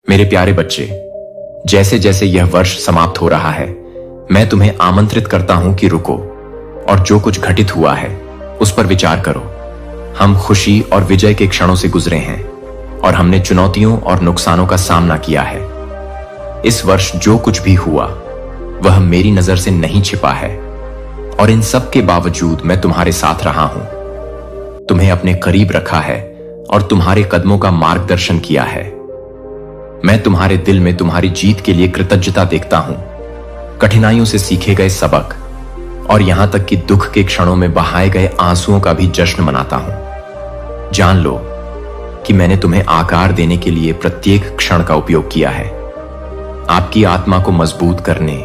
मेरे प्यारे बच्चे, जैसे जैसे यह वर्ष समाप्त हो रहा है, मैं तुम्हें आमंत्रित करता हूं कि रुको और जो कुछ घटित हुआ है उस पर विचार करो। हम खुशी और विजय के क्षणों से गुजरे हैं और हमने चुनौतियों और नुकसानों का सामना किया है। इस वर्ष जो कुछ भी हुआ वह मेरी नजर से नहीं छिपा है और इन सब के बावजूद मैं तुम्हारे साथ रहा हूं, तुम्हें अपने करीब रखा है और तुम्हारे कदमों का मार्गदर्शन किया है। मैं तुम्हारे दिल में तुम्हारी जीत के लिए कृतज्ञता देखता हूं, कठिनाइयों से सीखे गए सबक और यहां तक कि दुख के क्षणों में बहाए गए आंसुओं का भी जश्न मनाता हूं। जान लो कि मैंने तुम्हें आकार देने के लिए प्रत्येक क्षण का उपयोग किया है, आपकी आत्मा को मजबूत करने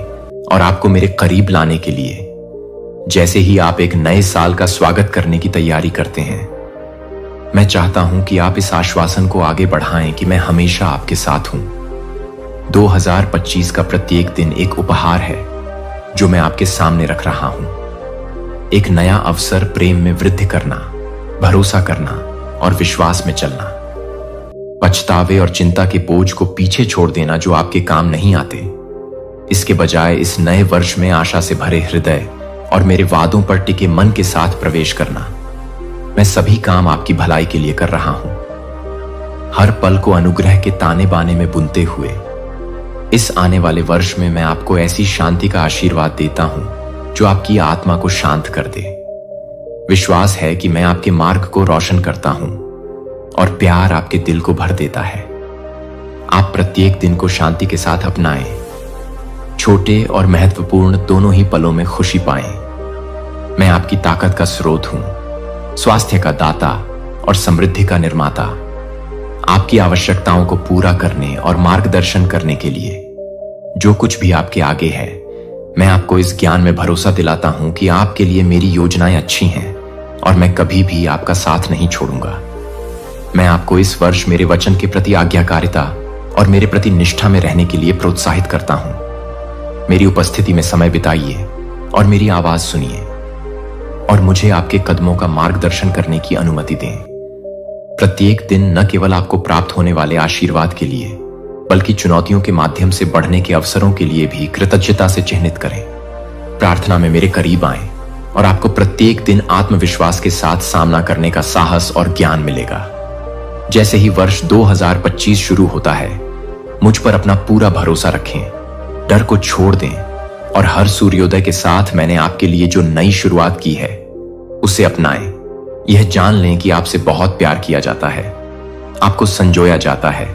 और आपको मेरे करीब लाने के लिए। जैसे ही आप एक नए साल का स्वागत करने की तैयारी करते हैं, मैं चाहता हूं कि आप इस आश्वासन को आगे बढ़ाएं कि मैं हमेशा आपके साथ हूं। 2025 का प्रत्येक दिन एक उपहार है जो मैं आपके सामने रख रहा हूं। एक नया अवसर प्रेम में वृद्धि करना, भरोसा करना और विश्वास में चलना। पछतावे और चिंता के बोझ को पीछे छोड़ देना जो आपके काम नहीं आते। इसके बजाय इस नए वर्ष में आशा से भरे हृदय और मेरे वादों पर टिके मन के साथ प्रवेश करना। मैं सभी काम आपकी भलाई के लिए कर रहा हूं, हर पल को अनुग्रह के ताने बाने में बुनते हुए। इस आने वाले वर्ष में मैं आपको ऐसी शांति का आशीर्वाद देता हूं जो आपकी आत्मा को शांत कर दे। विश्वास है कि मैं आपके मार्ग को रोशन करता हूं और प्यार आपके दिल को भर देता है। आप प्रत्येक दिन को शांति के साथ अपनाएं, छोटे और महत्वपूर्ण दोनों ही पलों में खुशी पाएं। मैं आपकी ताकत का स्रोत हूं, स्वास्थ्य का दाता और समृद्धि का निर्माता। आपकी आवश्यकताओं को पूरा करने और मार्गदर्शन करने के लिए जो कुछ भी आपके आगे है, मैं आपको इस ज्ञान में भरोसा दिलाता हूं कि आपके लिए मेरी योजनाएं अच्छी हैं और मैं कभी भी आपका साथ नहीं छोड़ूंगा। मैं आपको इस वर्ष मेरे वचन के प्रति आज्ञाकारिता और मेरे प्रति निष्ठा में रहने के लिए प्रोत्साहित करता हूं। मेरी उपस्थिति में समय बिताइए और मेरी आवाज सुनिए और मुझे आपके कदमों का मार्गदर्शन करने की अनुमति दें। प्रत्येक दिन न केवल आपको प्राप्त होने वाले आशीर्वाद के लिए बल्कि चुनौतियों के माध्यम से बढ़ने के अवसरों के लिए भी कृतज्ञता से चिह्नित करें। प्रार्थना में मेरे करीब आएं और आपको प्रत्येक दिन आत्मविश्वास के साथ सामना करने का साहस और ज्ञान मिलेगा। जैसे ही वर्ष 2025 शुरू होता है, मुझ पर अपना पूरा भरोसा रखें, डर को छोड़ दें और हर सूर्योदय के साथ मैंने आपके लिए जो नई शुरुआत की है उसे अपनाएं। यह जान लें कि आपसे बहुत प्यार किया जाता है, आपको संजोया जाता है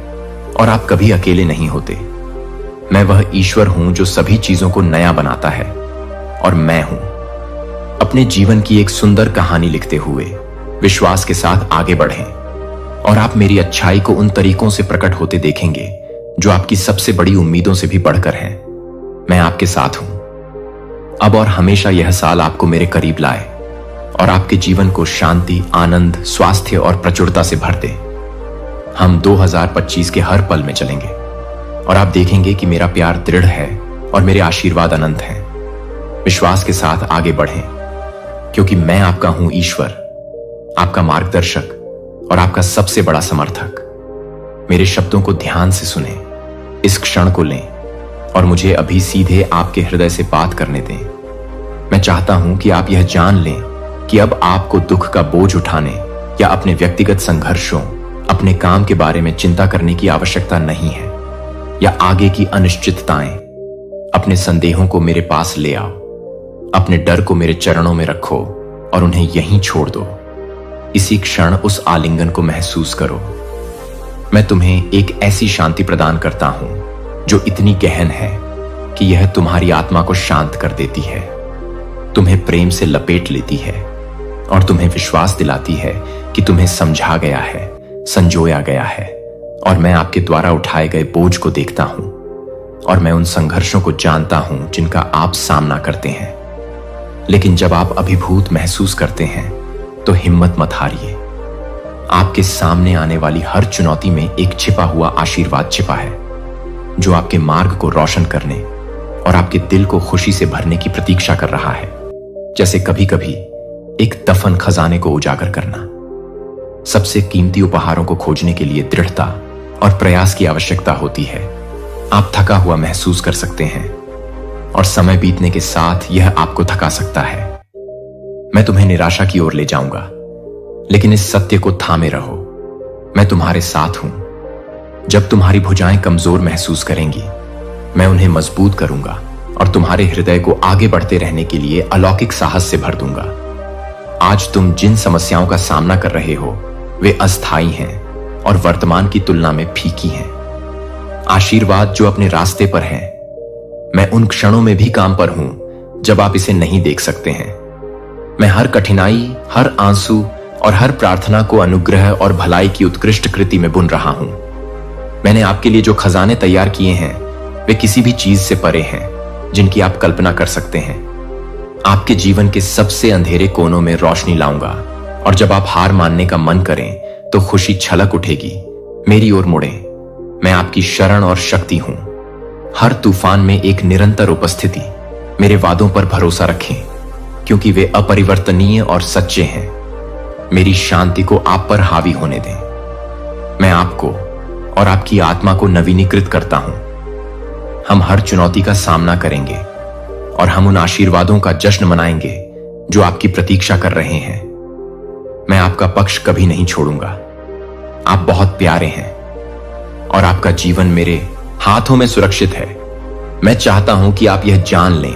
और आप कभी अकेले नहीं होते। मैं वह ईश्वर हूं जो सभी चीजों को नया बनाता है और मैं हूं। अपने जीवन की एक सुंदर कहानी लिखते हुए विश्वास के साथ आगे बढ़ें और आप मेरी अच्छाई को उन तरीकों से प्रकट होते देखेंगे जो आपकी सबसे बड़ी उम्मीदों से भी बढ़कर हैं। मैं आपके साथ हूं। अब और हमेशा यह साल आपको मेरे करीब लाए और आपके जीवन को शांति, आनंद, स्वास्थ्य और प्रचुरता से भर दे। हम 2025 के हर पल में चलेंगे और आप देखेंगे कि मेरा प्यार दृढ़ है और मेरे आशीर्वाद अनंत हैं। विश्वास के साथ आगे बढ़ें क्योंकि मैं आपका हूं ईश्वर, आपका मार्गदर्शक और आपका सबसे बड़ा समर्थक। मेरे शब्दों को ध्यान से सुने, इस क्षण को लें और मुझे अभी सीधे आपके हृदय से बात करने दें। मैं चाहता हूं कि आप यह जान लें कि अब आपको दुख का बोझ उठाने या अपने व्यक्तिगत संघर्षों, अपने काम के बारे में चिंता करने की आवश्यकता नहीं है या आगे की अनिश्चितताएं। अपने संदेहों को मेरे पास ले आओ, अपने डर को मेरे चरणों में रखो और उन्हें यहीं छोड़ दो। इसी क्षण उस आलिंगन को महसूस करो। मैं तुम्हें एक ऐसी शांति प्रदान करता हूं जो इतनी गहन है कि यह तुम्हारी आत्मा को शांत कर देती है, तुम्हें प्रेम से लपेट लेती है और तुम्हें विश्वास दिलाती है कि तुम्हें समझा गया है, संजोया गया है और मैं आपके द्वारा उठाए गए बोझ को देखता हूं और मैं उन संघर्षों को जानता हूं जिनका आप सामना करते हैं। लेकिन जब आप अभिभूत महसूस करते हैं तो हिम्मत मत हारिए। आपके सामने आने वाली हर चुनौती में एक छिपा हुआ आशीर्वाद छिपा है जो आपके मार्ग को रोशन करने और आपके दिल को खुशी से भरने की प्रतीक्षा कर रहा है। जैसे कभी कभी एक दफन खजाने को उजागर करना। सबसे कीमती उपहारों को खोजने के लिए दृढ़ता और प्रयास की आवश्यकता होती है। आप थका हुआ महसूस कर सकते हैं और समय बीतने के साथ यह आपको थका सकता है। मैं तुम्हें निराशा की ओर ले जाऊंगा, लेकिन इस सत्य को थामे रहो, मैं तुम्हारे साथ हूं। जब तुम्हारी भुजाएं कमजोर महसूस करेंगी, मैं उन्हें मजबूत करूंगा और तुम्हारे हृदय को आगे बढ़ते रहने के लिए अलौकिक साहस से भर दूंगा। आज तुम जिन समस्याओं का सामना कर रहे हो वे अस्थायी हैं और वर्तमान की तुलना में फीकी हैं। आशीर्वाद जो अपने रास्ते पर है, मैं उन क्षणों में भी काम पर हूं जब आप इसे नहीं देख सकते हैं। मैं हर कठिनाई, हर आंसू और हर प्रार्थना को अनुग्रह और भलाई की उत्कृष्ट कृति में बुन रहा हूं। मैंने आपके लिए जो खजाने तैयार किए हैं वे किसी भी चीज से परे हैं जिनकी आप कल्पना कर सकते हैं। आपके जीवन के सबसे अंधेरे कोनों में रोशनी लाऊंगा और जब आप हार मानने का मन करें तो खुशी छलक उठेगी। मेरी ओर मुड़ें, मैं आपकी शरण और शक्ति हूं। हर तूफान में एक निरंतर उपस्थिति। मेरे वादों पर भरोसा रखें क्योंकि वे अपरिवर्तनीय और सच्चे हैं। मेरी शांति को आप पर हावी होने दें। मैं आपको और आपकी आत्मा को नवीनीकृत करता हूं। हम हर चुनौती का सामना करेंगे और हम उन आशीर्वादों का जश्न मनाएंगे जो आपकी प्रतीक्षा कर रहे हैं। मैं आपका पक्ष कभी नहीं छोड़ूंगा। आप बहुत प्यारे हैं और आपका जीवन मेरे हाथों में सुरक्षित है। मैं चाहता हूं कि आप यह जान लें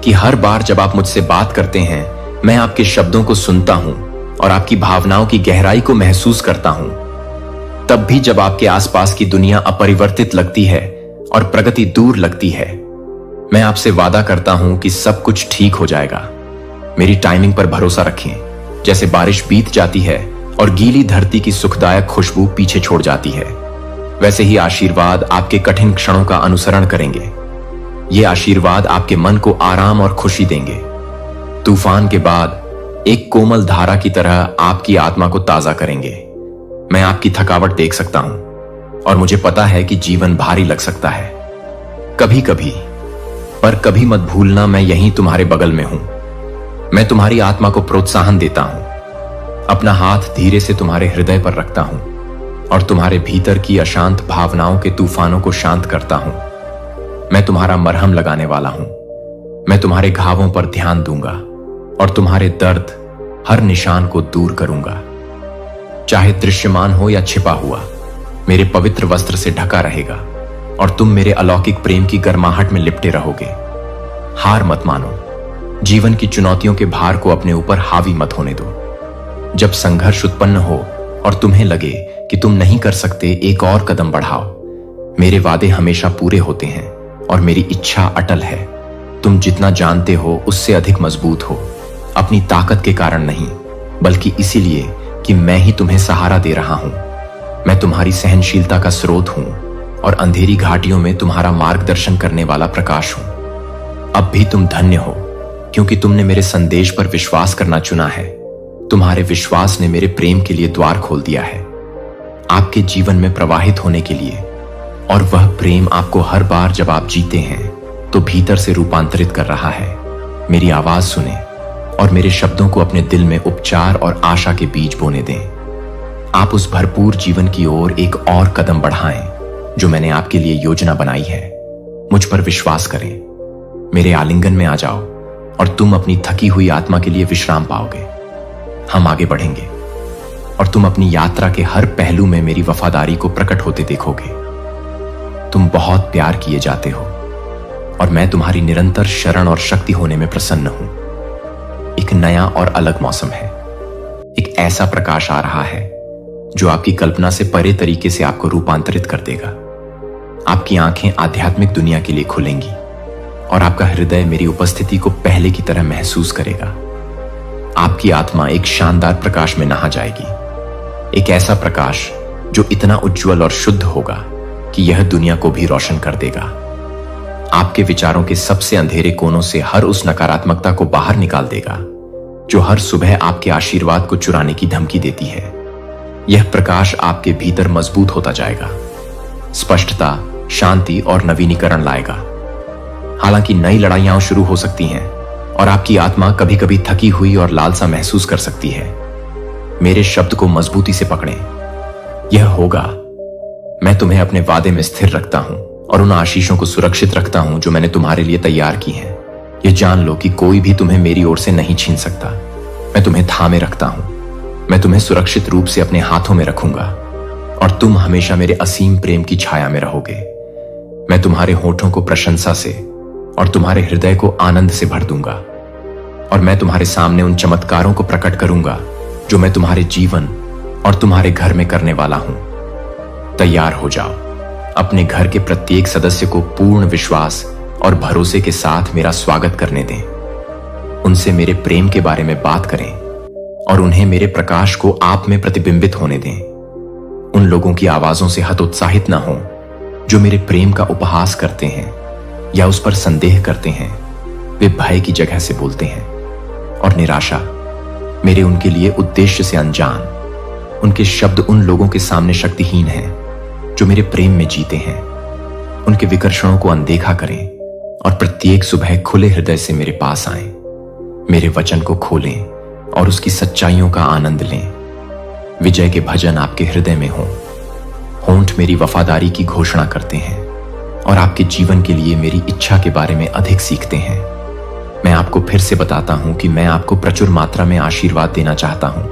कि हर बार जब आप मुझसे बात करते हैं, मैं आपके शब्दों को सुनता हूं और आपकी भावनाओं की गहराई को महसूस करता हूं। तब भी जब आपके आसपास की दुनिया अपरिवर्तित लगती है और प्रगति दूर लगती है, मैं आपसे वादा करता हूं कि सब कुछ ठीक हो जाएगा। मेरी टाइमिंग पर भरोसा रखें। जैसे बारिश बीत जाती है और गीली धरती की सुखदायक खुशबू पीछे छोड़ जाती है, वैसे ही आशीर्वाद आपके कठिन क्षणों का अनुसरण करेंगे। ये आशीर्वाद आपके मन को आराम और खुशी देंगे। तूफान के बाद एक कोमल धारा की तरह आपकी आत्मा को ताजा करेंगे। मैं आपकी थकावट देख सकता हूं और मुझे पता है कि जीवन भारी लग सकता है कभी कभी, पर कभी मत भूलना मैं यहीं तुम्हारे बगल में हूं। मैं तुम्हारी आत्मा को प्रोत्साहन देता हूं, अपना हाथ धीरे से तुम्हारे हृदय पर रखता हूं और तुम्हारे भीतर की अशांत भावनाओं के तूफानों को शांत करता हूं। मैं तुम्हारा मरहम लगाने वाला हूं। मैं तुम्हारे घावों पर ध्यान दूंगा और तुम्हारे दर्द हर निशान को दूर करूंगा। चाहे दृश्यमान हो या छिपा हुआ, मेरे पवित्र वस्त्र से ढका रहेगा और तुम मेरे अलौकिक प्रेम की गर्माहट में लिपटे रहोगे। हार मत मानो। जीवन की चुनौतियों के भार को अपने ऊपर हावी मत होने दो। जब संघर्ष उत्पन्न हो और तुम्हें लगे कि तुम नहीं कर सकते, एक और कदम बढ़ाओ। मेरे वादे हमेशा पूरे होते हैं और मेरी इच्छा अटल है। तुम जितना जानते हो उससे अधिक मजबूत हो, अपनी ताकत के कारण नहीं, बल्कि इसीलिए कि मैं ही तुम्हें सहारा दे रहा हूं। मैं तुम्हारी सहनशीलता का स्रोत हूं और अंधेरी घाटियों में तुम्हारा मार्गदर्शन करने वाला प्रकाश हूं। अब भी तुम धन्य हो क्योंकि तुमने मेरे संदेश पर विश्वास करना चुना है। तुम्हारे विश्वास ने मेरे प्रेम के लिए द्वार खोल दिया है, आपके जीवन में प्रवाहित होने के लिए। और वह प्रेम आपको हर बार जब आप जीते हैं तो भीतर से रूपांतरित कर रहा है। मेरी आवाज सुने और मेरे शब्दों को अपने दिल में उपचार और आशा के बीज बोने दें। आप उस भरपूर जीवन की ओर एक और कदम बढ़ाएं जो मैंने आपके लिए योजना बनाई है। मुझ पर विश्वास करें, मेरे आलिंगन में आ जाओ और तुम अपनी थकी हुई आत्मा के लिए विश्राम पाओगे। हम आगे बढ़ेंगे और तुम अपनी यात्रा के हर पहलू में मेरी वफादारी को प्रकट होते देखोगे। तुम बहुत प्यार किए जाते हो और मैं तुम्हारी निरंतर शरण और शक्ति होने में प्रसन्न हूं। एक नया और अलग मौसम है। एक ऐसा प्रकाश आ रहा है जो आपकी कल्पना से परे तरीके से आपको रूपांतरित कर देगा। आपकी आंखें आध्यात्मिक दुनिया के लिए खुलेंगी और आपका हृदय मेरी उपस्थिति को पहले की तरह महसूस करेगा। आपकी आत्मा एक शानदार प्रकाश में नहा जाएगी, एक ऐसा प्रकाश जो इतना उज्जवल और शुद्ध होगा कि यह दुनिया को भी रोशन कर देगा। आपके विचारों के सबसे अंधेरे कोनों से हर उस नकारात्मकता को बाहर निकाल देगा जो हर सुबह आपके आशीर्वाद को चुराने की धमकी देती है। यह प्रकाश आपके भीतर मजबूत होता जाएगा, स्पष्टता, शांति और नवीनीकरण लाएगा। हालांकि नई लड़ाइयां शुरू हो सकती हैं और आपकी आत्मा कभी कभी थकी हुई और लालसा महसूस कर सकती है। मेरे शब्द को मजबूती से पकड़ें। यह होगा। मैं तुम्हें अपने वादे में स्थिर रखता हूं और उन आशीषों को सुरक्षित रखता हूं जो मैंने तुम्हारे लिए तैयार की हैं। ये जान लो कि कोई भी तुम्हें मेरी ओर से नहीं छीन सकता। मैं तुम्हें थामे रखता हूं। मैं तुम्हें सुरक्षित रूप से अपने हाथों में रखूंगा और तुम हमेशा मेरे असीम प्रेम की छाया में रहोगे। मैं तुम्हारे होठों को प्रशंसा से और तुम्हारे हृदय को आनंद से भर दूंगा और मैं तुम्हारे सामने उन चमत्कारों को प्रकट करूंगा जो मैं तुम्हारे जीवन और तुम्हारे घर में करने वाला हूं। तैयार हो जाओ। अपने घर के प्रत्येक सदस्य को पूर्ण विश्वास और भरोसे के साथ मेरा स्वागत करने दें। उनसे मेरे प्रेम के बारे में बात करें और उन्हें मेरे प्रकाश को आप में प्रतिबिंबित होने दें। उन लोगों की आवाजों से हतोत्साहित ना हो जो मेरे प्रेम का उपहास करते हैं या उस पर संदेह करते हैं। वे भय की जगह से बोलते हैं और निराशा मेरे उनके लिए उद्देश्य से अनजान। उनके शब्द उन लोगों के सामने शक्तिहीन हैं जो मेरे प्रेम में जीते हैं। उनके विकर्षणों को अनदेखा करें और प्रत्येक सुबह खुले हृदय से मेरे पास आएं। मेरे वचन को खोलें और उसकी सच्चाइयों का आनंद लें। विजय के भजन आपके हृदय में हों। होंठ मेरी वफादारी की घोषणा करते हैं और आपके जीवन के लिए मेरी इच्छा के बारे में अधिक सीखते हैं। मैं आपको फिर से बताता हूं कि मैं आपको प्रचुर मात्रा में आशीर्वाद देना चाहता हूं।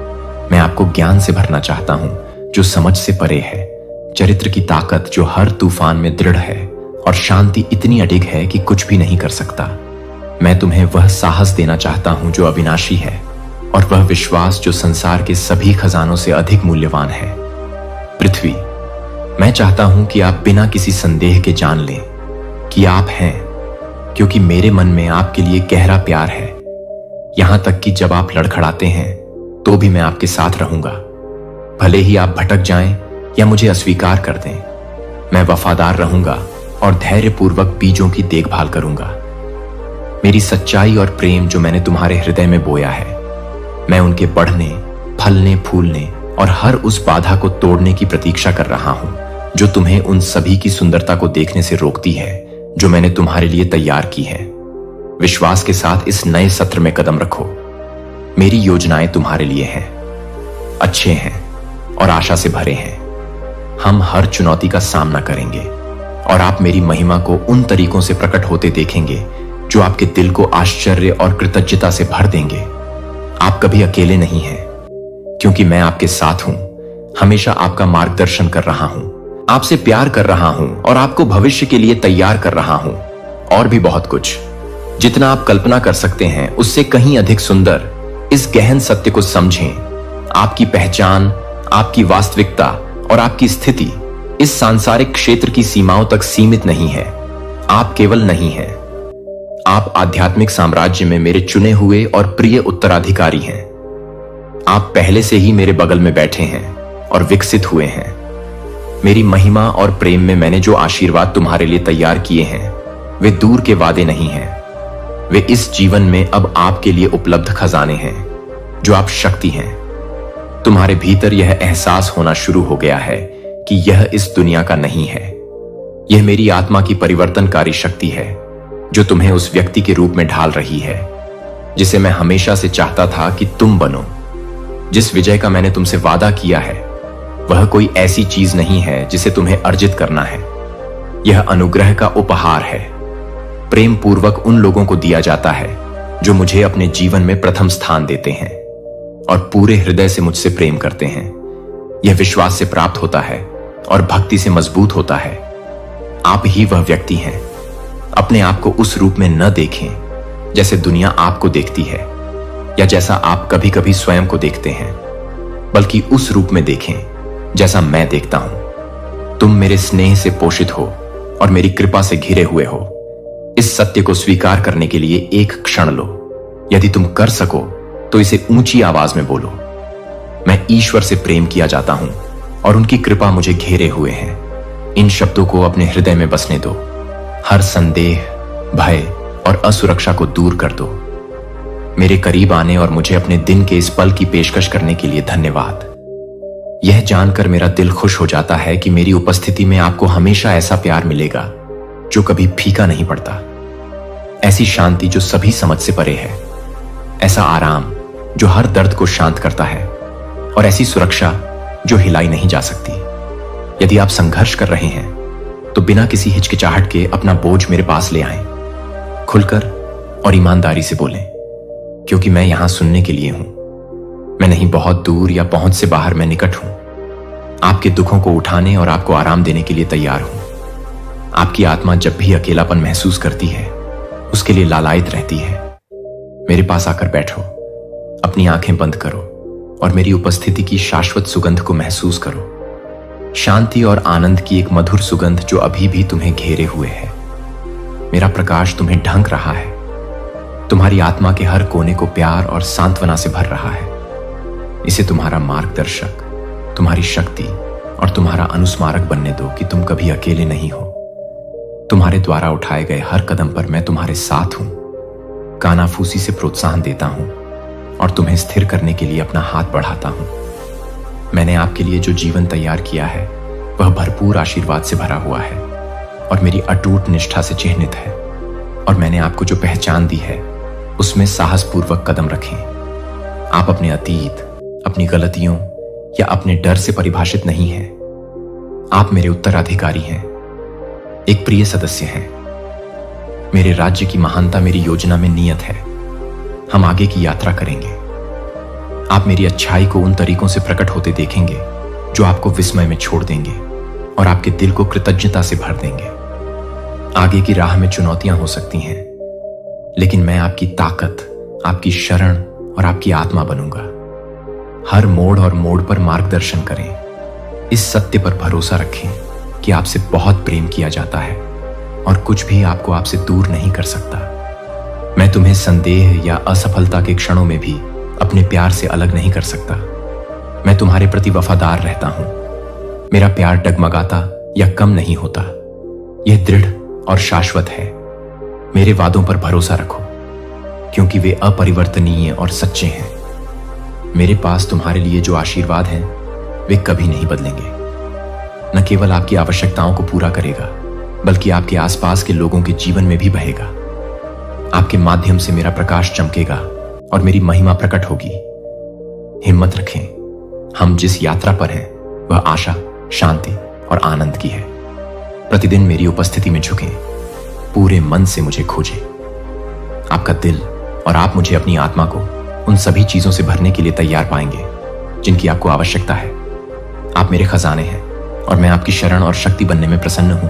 मैं आपको ज्ञान से भरना चाहता हूं जो समझ से परे है, चरित्र की ताकत जो हर तूफान में दृढ़ है और शांति इतनी अडिग है कि कुछ भी नहीं कर सकता। मैं तुम्हें वह साहस देना चाहता हूं जो अविनाशी है और वह विश्वास जो संसार के सभी खजानों से अधिक मूल्यवान है। पृथ्वी, मैं चाहता हूं कि आप बिना किसी संदेह के जान लें कि आप हैं, क्योंकि मेरे मन में आपके लिए गहरा प्यार है। यहां तक कि जब आप लड़खड़ाते हैं तो भी मैं आपके साथ रहूंगा। भले ही आप भटक जाएं या मुझे अस्वीकार कर दें, मैं वफादार रहूंगा और धैर्यपूर्वक बीजों की देखभाल करूंगा। मेरी सच्चाई और प्रेम जो मैंने तुम्हारे हृदय में बोया है, मैं उनके बढ़ने, फलने, फूलने और हर उस बाधा को तोड़ने की प्रतीक्षा कर रहा हूं जो तुम्हें उन सभी की सुंदरता को देखने से रोकती है जो मैंने तुम्हारे लिए तैयार की है। विश्वास के साथ इस नए सत्र में कदम रखो। मेरी योजनाएं तुम्हारे लिए हैं, अच्छे हैं और आशा से भरे हैं। हम हर चुनौती का सामना करेंगे और आप मेरी महिमा को उन तरीकों से प्रकट होते देखेंगे जो आपके दिल को आश्चर्य और कृतज्ञता से भर देंगे। आप कभी अकेले नहीं हैं, क्योंकि मैं आपके साथ हूं, हमेशा आपका मार्गदर्शन कर रहा हूं, आपसे प्यार कर रहा हूं और आपको भविष्य के लिए तैयार कर रहा हूं। और भी बहुत कुछ जितना आप कल्पना कर सकते हैं उससे कहीं अधिक सुंदर। इस गहन सत्य को समझें। आपकी पहचान, आपकी वास्तविकता और आपकी स्थिति इस सांसारिक क्षेत्र की सीमाओं तक सीमित नहीं है। आप केवल नहीं हैं, आप आध्यात्मिक साम्राज्य में मेरे चुने हुए और प्रिय उत्तराधिकारी हैं। आप पहले से ही मेरे बगल में बैठे हैं और विकसित हुए हैं। मेरी महिमा और प्रेम में मैंने जो आशीर्वाद तुम्हारे लिए तैयार किए हैं वे दूर के वादे नहीं हैं। वे इस जीवन में अब आपके लिए उपलब्ध खजाने हैं जो आप शक्ति हैं। तुम्हारे भीतर यह एहसास होना शुरू हो गया है कि यह इस दुनिया का नहीं है। यह मेरी आत्मा की परिवर्तनकारी शक्ति है जो तुम्हें उस व्यक्ति के रूप में ढाल रही है जिसे मैं हमेशा से चाहता था कि तुम बनो। जिस विजय का मैंने तुमसे वादा किया है वह कोई ऐसी चीज नहीं है जिसे तुम्हें अर्जित करना है। यह अनुग्रह का उपहार है। प्रेम पूर्वक उन लोगों को दिया जाता है जो मुझे अपने जीवन में प्रथम स्थान देते हैं और पूरे हृदय से मुझसे प्रेम करते हैं। यह विश्वास से प्राप्त होता है और भक्ति से मजबूत होता है। आप ही वह व्यक्ति हैं। अपने आप को उस रूप में न देखें जैसे दुनिया आपको देखती है या जैसा आप कभी कभी स्वयं को देखते हैं, बल्कि उस रूप में देखें जैसा मैं देखता हूं। तुम मेरे स्नेह से पोषित हो और मेरी कृपा से घिरे हुए हो। इस सत्य को स्वीकार करने के लिए एक क्षण लो। यदि तुम कर सको तो इसे ऊंची आवाज में बोलो। मैं ईश्वर से प्रेम किया जाता हूं और उनकी कृपा मुझे घेरे हुए है। इन शब्दों को अपने हृदय में बसने दो। हर संदेह, भय और असुरक्षा को दूर कर दो। मेरे करीब आने और मुझे अपने दिन के इस पल की पेशकश करने के लिए धन्यवाद। यह जानकर मेरा दिल खुश हो जाता है कि मेरी उपस्थिति में आपको हमेशा ऐसा प्यार मिलेगा जो कभी फीका नहीं पड़ता। ऐसी शांति जो सभी समझ से परे है। ऐसा आराम जो हर दर्द को शांत करता है और ऐसी सुरक्षा जो हिलाई नहीं जा सकती। यदि आप संघर्ष कर रहे हैं तो बिना किसी हिचकिचाहट के अपना बोझ मेरे पास ले आएं। खुलकर और ईमानदारी से बोलें, क्योंकि मैं यहां सुनने के लिए हूं। मैं नहीं बहुत दूर या पहुंच से बाहर, मैं निकट हूं। आपके दुखों को उठाने और आपको आराम देने के लिए तैयार हूं। आपकी आत्मा जब भी अकेलापन महसूस करती है, उसके लिए लालायित रहती है। मेरे पास आकर बैठो, अपनी आंखें बंद करो और मेरी उपस्थिति की शाश्वत सुगंध को महसूस करो। शांति और आनंद की एक मधुर सुगंध जो अभी भी तुम्हें घेरे हुए है। मेरा प्रकाश तुम्हें ढंक रहा है, तुम्हारी आत्मा के हर कोने को प्यार और सांत्वना से भर रहा है। इसे तुम्हारा मार्गदर्शक, तुम्हारी शक्ति और तुम्हारा अनुस्मारक बनने दो कि तुम कभी अकेले नहीं हो। तुम्हारे द्वारा उठाए गए हर कदम पर मैं तुम्हारे साथ हूं। कानाफूसी से प्रोत्साहन देता हूं और तुम्हें स्थिर करने के लिए अपना हाथ बढ़ाता हूं। मैंने आपके लिए जो जीवन तैयार किया है वह भरपूर आशीर्वाद से भरा हुआ है और मेरी अटूट निष्ठा से चिह्नित है। और मैंने आपको जो पहचान दी है उसमें साहसपूर्वक कदम रखें। आप अपने अतीत, अपनी गलतियों या अपने डर से परिभाषित नहीं हैं। आप मेरे उत्तराधिकारी हैं, एक प्रिय सदस्य हैं। मेरे राज्य की महानता मेरी योजना में नियत है। हम आगे की यात्रा करेंगे। आप मेरी अच्छाई को उन तरीकों से प्रकट होते देखेंगे जो आपको विस्मय में छोड़ देंगे और आपके दिल को कृतज्ञता से भर देंगे। आगे की राह में चुनौतियां हो सकती हैं, लेकिन मैं आपकी ताकत, आपकी शरण और आपकी आत्मा बनूंगा। हर मोड़ और मोड़ पर मार्गदर्शन करें। इस सत्य पर भरोसा रखें कि आपसे बहुत प्रेम किया जाता है और कुछ भी आपको आपसे दूर नहीं कर सकता। मैं तुम्हें संदेह या असफलता के क्षणों में भी अपने प्यार से अलग नहीं कर सकता। मैं तुम्हारे प्रति वफादार रहता हूं। मेरा प्यार डगमगाता या कम नहीं होता। यह दृढ़ और शाश्वत है। मेरे वादों पर भरोसा रखो, क्योंकि वे अपरिवर्तनीय और सच्चे हैं। मेरे पास तुम्हारे लिए जो आशीर्वाद हैं वे कभी नहीं बदलेंगे। न केवल आपकी आवश्यकताओं को पूरा करेगा, बल्कि आपके आसपास के लोगों के जीवन में भी बहेगा। आपके माध्यम से मेरा प्रकाश चमकेगा और मेरी महिमा प्रकट होगी। हिम्मत रखें। हम जिस यात्रा पर हैं वह आशा, शांति और आनंद की है। प्रतिदिन मेरी उपस्थिति में झुकें, पूरे मन से मुझे खोजें। आपका दिल और आप मुझे अपनी आत्मा को उन सभी चीजों से भरने के लिए तैयार पाएंगे जिनकी आपको आवश्यकता है। आप मेरे खजाने हैं और मैं आपकी शरण और शक्ति बनने में प्रसन्न हूं।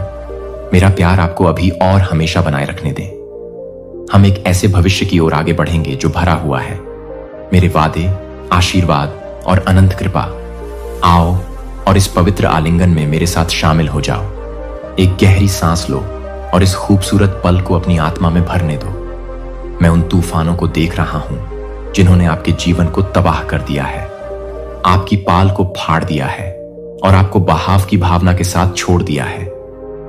मेरा प्यार आपको अभी और हमेशा बनाए रखने दें। हम एक ऐसे भविष्य की ओर आगे बढ़ेंगे जो भरा हुआ है मेरे वादे, आशीर्वाद और अनंत कृपा। आओ और इस पवित्र आलिंगन में मेरे साथ शामिल हो जाओ। एक गहरी सांस लो और इस खूबसूरत पल को अपनी आत्मा में भरने दो। मैं उन तूफानों को देख रहा हूं जिन्होंने आपके जीवन को तबाह कर दिया है, आपकी पाल को फाड़ दिया है और आपको बहाव की भावना के साथ छोड़ दिया है।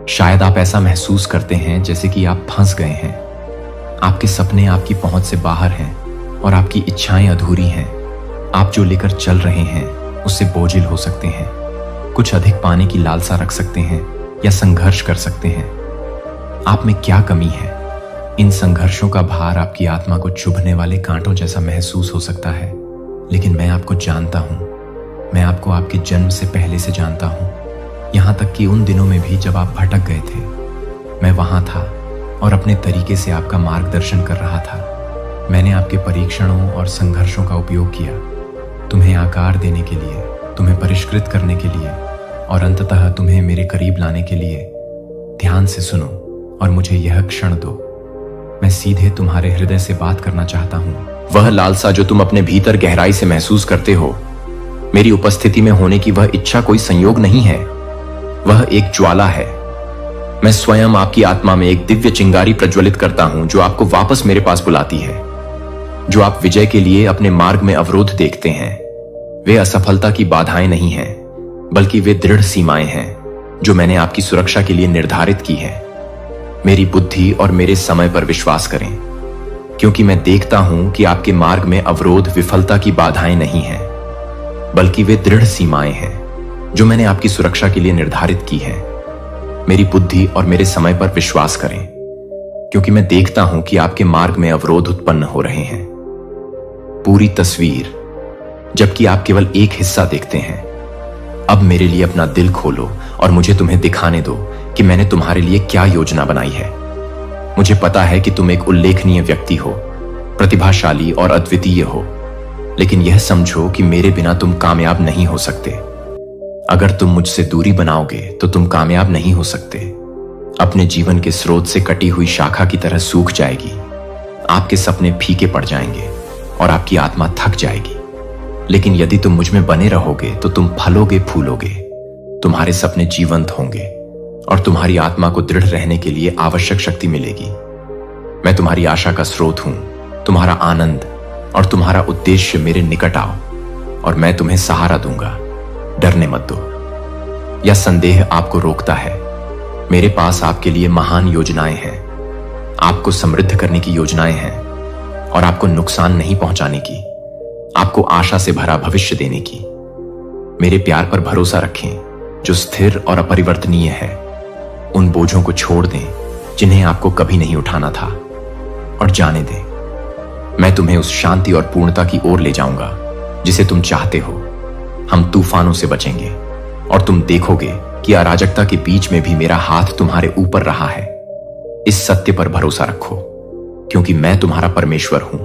शायद आप ऐसा महसूस करते हैं जैसे कि आप फंस गए हैं। आपके सपने आपकी पहुंच से बाहर हैं और आपकी इच्छाएं अधूरी हैं। आप जो लेकर चल रहे हैं उससे बोझिल हो सकते हैं। कुछ अधिक पाने की लालसा रख सकते हैं या संघर्ष कर सकते हैं। आप में क्या कमी है? इन संघर्षों का भार आपकी आत्मा को चुभने वाले कांटों जैसा महसूस हो सकता है, लेकिन मैं आपको जानता हूं। मैं आपको आपके जन्म से पहले से जानता हूं, यहां तक कि उन दिनों में भी जब आप भटक गए थे। मैं वहां था और अपने तरीके से आपका मार्गदर्शन कर रहा था। मैंने आपके परीक्षणों और संघर्षों का उपयोग किया, तुम्हें आकार देने के लिए, तुम्हें परिष्कृत करने के लिए और अंततः तुम्हें मेरे करीब लाने के लिए। ध्यान से सुनो और मुझे यह क्षण दो। मैं सीधे तुम्हारे हृदय से बात करना चाहता हूं। वह लालसा जो तुम अपने भीतर गहराई से महसूस करते हो, मेरी उपस्थिति में होने की वह इच्छा कोई संयोग नहीं है, वह एक ज्वाला है। मैं स्वयं आपकी आत्मा में एक दिव्य चिंगारी प्रज्वलित करता हूं जो आपको वापस मेरे पास बुलाती है। जो आप विजय के लिए अपने मार्ग में अवरोध देखते हैं, वे असफलता की बाधाएं नहीं हैं, बल्कि वे दृढ़ सीमाएं हैं जो मैंने आपकी सुरक्षा के लिए निर्धारित की है। मेरी बुद्धि और मेरे समय पर विश्वास करें, क्योंकि मैं देखता हूं कि आपके मार्ग में अवरोध विफलता की बाधाएं नहीं हैं, बल्कि वे दृढ़ सीमाएं हैं जो मैंने आपकी सुरक्षा के लिए निर्धारित की है। मेरी बुद्धि और मेरे समय पर विश्वास करें, क्योंकि मैं देखता हूं कि आपके मार्ग में अवरोध उत्पन्न हो रहे हैं। पूरी तस्वीर, जबकि आप केवल एक हिस्सा देखते हैं। अब मेरे लिए अपना दिल खोलो और मुझे तुम्हें दिखाने दो कि मैंने तुम्हारे लिए क्या योजना बनाई है। मुझे पता है कि तुम एक उल्लेखनीय व्यक्ति हो, प्रतिभाशाली और अद्वितीय हो, लेकिन यह समझो कि मेरे बिना तुम कामयाब नहीं हो सकते। अगर तुम मुझसे दूरी बनाओगे तो तुम कामयाब नहीं हो सकते। अपने जीवन के स्रोत से कटी हुई शाखा की तरह सूख जाएगी। आपके सपने फीके पड़ जाएंगे और आपकी आत्मा थक जाएगी। लेकिन यदि तुम मुझ में बने रहोगे तो तुम फलोगे, फूलोगे, तुम्हारे सपने जीवंत होंगे और तुम्हारी आत्मा को दृढ़ रहने के लिए आवश्यक शक्ति मिलेगी। मैं तुम्हारी आशा का स्रोत हूं, तुम्हारा आनंद और तुम्हारा उद्देश्य। मेरे निकट आओ और मैं तुम्हें सहारा दूंगा। डरने मत दो। यह संदेह आपको रोकता है। मेरे पास आपके लिए महान योजनाएं हैं। आपको समृद्ध करने की योजनाएं हैं और आपको नुकसान नहीं पहुंचाने की, आपको आशा से भरा भविष्य देने की। मेरे प्यार पर भरोसा रखें जो स्थिर और अपरिवर्तनीय है। उन बोझों को छोड़ दें जिन्हें आपको कभी नहीं उठाना था और जाने दें, मैं तुम्हें उस शांति और पूर्णता की ओर ले जाऊंगा जिसे तुम चाहते हो। हम तूफानों से बचेंगे और तुम देखोगे कि अराजकता के बीच में भी मेरा हाथ तुम्हारे ऊपर रहा है। इस सत्य पर भरोसा रखो क्योंकि मैं तुम्हारा परमेश्वर हूं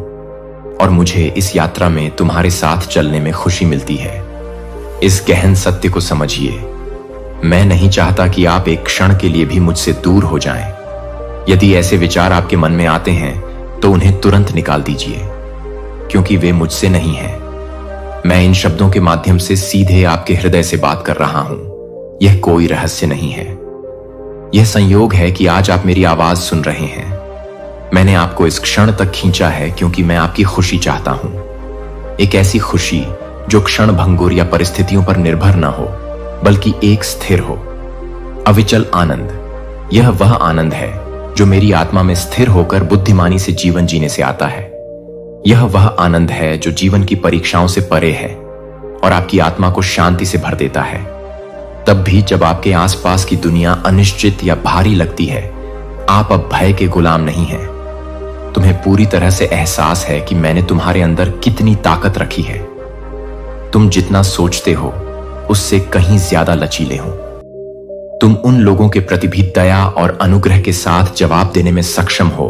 और मुझे इस यात्रा में तुम्हारे साथ चलने में खुशी मिलती है। इस गहन सत्य को समझिए। मैं नहीं चाहता कि आप एक क्षण के लिए भी मुझसे दूर हो जाएं। यदि ऐसे विचार आपके मन में आते हैं तो उन्हें तुरंत निकाल दीजिए क्योंकि वे मुझसे नहीं हैं। मैं इन शब्दों के माध्यम से सीधे आपके हृदय से बात कर रहा हूं। यह कोई रहस्य नहीं है। यह संयोग है कि आज आप मेरी आवाज सुन रहे हैं। मैंने आपको इस क्षण तक खींचा है क्योंकि मैं आपकी खुशी चाहता हूं। एक ऐसी खुशी जो क्षण भंगुर या परिस्थितियों पर निर्भर न हो, बल्कि एक स्थिर हो, अविचल आनंद। यह वह आनंद है जो मेरी आत्मा में स्थिर होकर बुद्धिमानी से जीवन जीने से आता है। यह वह आनंद है जो जीवन की परीक्षाओं से परे है और आपकी आत्मा को शांति से भर देता है। तब भी जब आपके आसपास की दुनिया अनिश्चित या भारी लगती है, आप अब भय के गुलाम नहीं हैं। तुम्हें पूरी तरह से एहसास है कि मैंने तुम्हारे अंदर कितनी ताकत रखी है। तुम जितना सोचते हो उससे कहीं ज्यादा लचीले हो। तुम उन लोगों के प्रति भी दया और अनुग्रह के साथ जवाब देने में सक्षम हो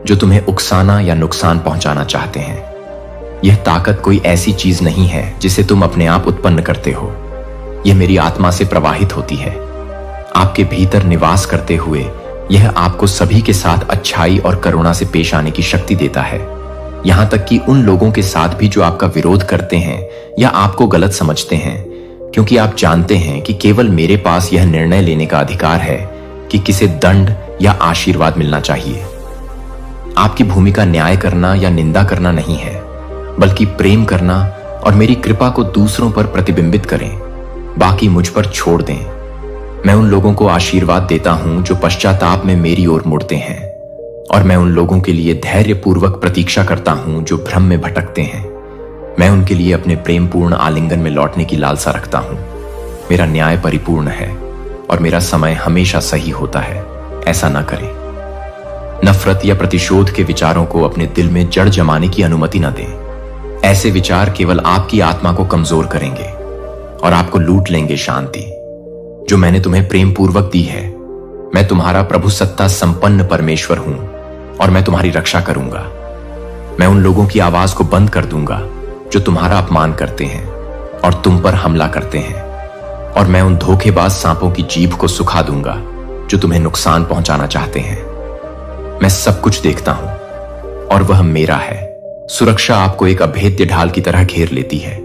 जो तुम्हें उकसाना या नुकसान पहुंचाना चाहते हैं। यह ताकत कोई ऐसी चीज नहीं है जिसे तुम अपने आप उत्पन्न करते हो। यह मेरी आत्मा से प्रवाहित होती है। आपके भीतर निवास करते हुए यह आपको सभी के साथ अच्छाई और करुणा से पेश आने की शक्ति देता है, यहां तक कि उन लोगों के साथ भी जो आपका विरोध करते हैं या आपको गलत समझते हैं, क्योंकि आप जानते हैं कि केवल मेरे पास यह निर्णय लेने का अधिकार है कि किसे दंड या आशीर्वाद मिलना चाहिए। आपकी भूमिका न्याय करना या निंदा करना नहीं है, बल्कि प्रेम करना और मेरी कृपा को दूसरों पर प्रतिबिंबित करें। बाकी मुझ पर छोड़ दें। मैं उन लोगों को आशीर्वाद देता हूं जो पश्चाताप में मेरी ओर मुड़ते हैं, और मैं उन लोगों के लिए धैर्यपूर्वक प्रतीक्षा करता हूं जो भ्रम में भटकते हैं। मैं उनके लिए अपने प्रेमपूर्ण आलिंगन में लौटने की लालसा रखता हूं। मेरा न्याय परिपूर्ण है और मेरा समय हमेशा सही होता है। ऐसा न करें। नफरत या प्रतिशोध के विचारों को अपने दिल में जड़ जमाने की अनुमति न दें। ऐसे विचार केवल आपकी आत्मा को कमजोर करेंगे और आपको लूट लेंगे शांति जो मैंने तुम्हें प्रेम पूर्वक दी है। मैं तुम्हारा प्रभु सत्ता संपन्न परमेश्वर हूं और मैं तुम्हारी रक्षा करूंगा। मैं उन लोगों की आवाज को बंद कर दूंगा जो तुम्हारा अपमान करते हैं और तुम पर हमला करते हैं, और मैं उन धोखेबाज सांपों की जीभ को सुखा दूंगा जो तुम्हें नुकसान पहुंचाना चाहते हैं। मैं सब कुछ देखता हूं और वह मेरा है। सुरक्षा आपको एक अभेद्य ढाल की तरह घेर लेती है।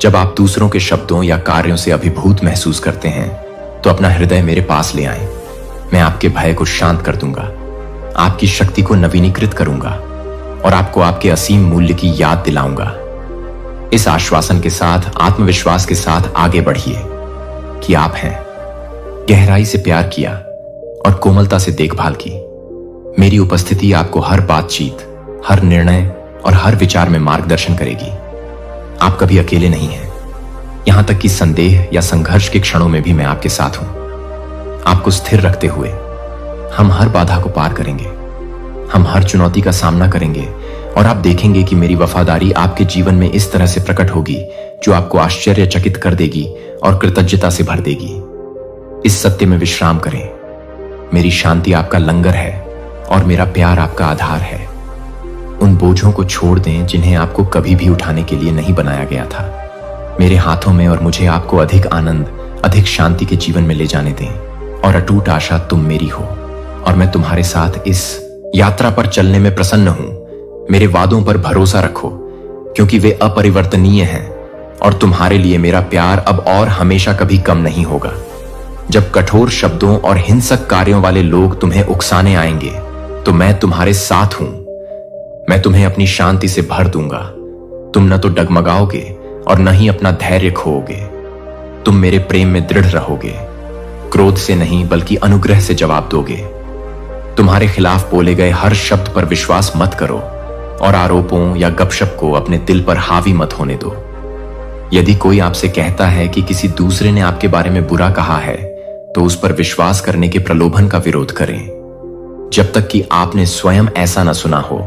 जब आप दूसरों के शब्दों या कार्यों से अभिभूत महसूस करते हैं तो अपना हृदय मेरे पास ले आएं। मैं आपके भय को शांत कर दूंगा, आपकी शक्ति को नवीनीकृत करूंगा और आपको आपके असीम मूल्य की याद दिलाऊंगा। इस आश्वासन के साथ, आत्मविश्वास के साथ आगे बढ़िए कि आप हैं। गहराई से प्यार किया और कोमलता से देखभाल की। मेरी उपस्थिति आपको हर बातचीत, हर निर्णय और हर विचार में मार्गदर्शन करेगी। आप कभी अकेले नहीं हैं। यहां तक कि संदेह या संघर्ष के क्षणों में भी मैं आपके साथ हूं। आपको स्थिर रखते हुए हम हर बाधा को पार करेंगे। हम हर चुनौती का सामना करेंगे और आप देखेंगे कि मेरी वफादारी आपके जीवन में इस तरह से प्रकट होगी जो आपको आश्चर्यचकित कर देगी और कृतज्ञता से भर देगी। इस सत्य में विश्राम करें, मेरी शांति आपका लंगर है और मेरा प्यार आपका आधार है। उन बोझों को छोड़ दें जिन्हें आपको कभी भी उठाने के लिए नहीं बनाया गया था। मेरे हाथों में और मुझे आपको अधिक आनंद, अधिक शांति के जीवन में ले जाने दें और अटूट आशा तुम मेरी हो और मैं तुम्हारे साथ इस यात्रा पर चलने में प्रसन्न हूं। मेरे वादों पर भरोसा रखो क्योंकि वे अपरिवर्तनीय हैं और तुम्हारे लिए मेरा प्यार अब और हमेशा कभी कम नहीं होगा। जब कठोर शब्दों और हिंसक कार्यों वाले लोग तुम्हें उकसाने आएंगे तो मैं तुम्हारे साथ हूं। मैं तुम्हें अपनी शांति से भर दूंगा। तुम न तो डगमगाओगे और न ही अपना धैर्य खोओगे। तुम मेरे प्रेम में दृढ़ रहोगे, क्रोध से नहीं बल्कि अनुग्रह से जवाब दोगे। तुम्हारे खिलाफ बोले गए हर शब्द पर विश्वास मत करो और आरोपों या गपशप को अपने दिल पर हावी मत होने दो। यदि कोई आपसे कहता है कि किसी दूसरे ने आपके बारे में बुरा कहा है तो उस पर विश्वास करने के प्रलोभन का विरोध करें। जब तक कि आपने स्वयं ऐसा न सुना हो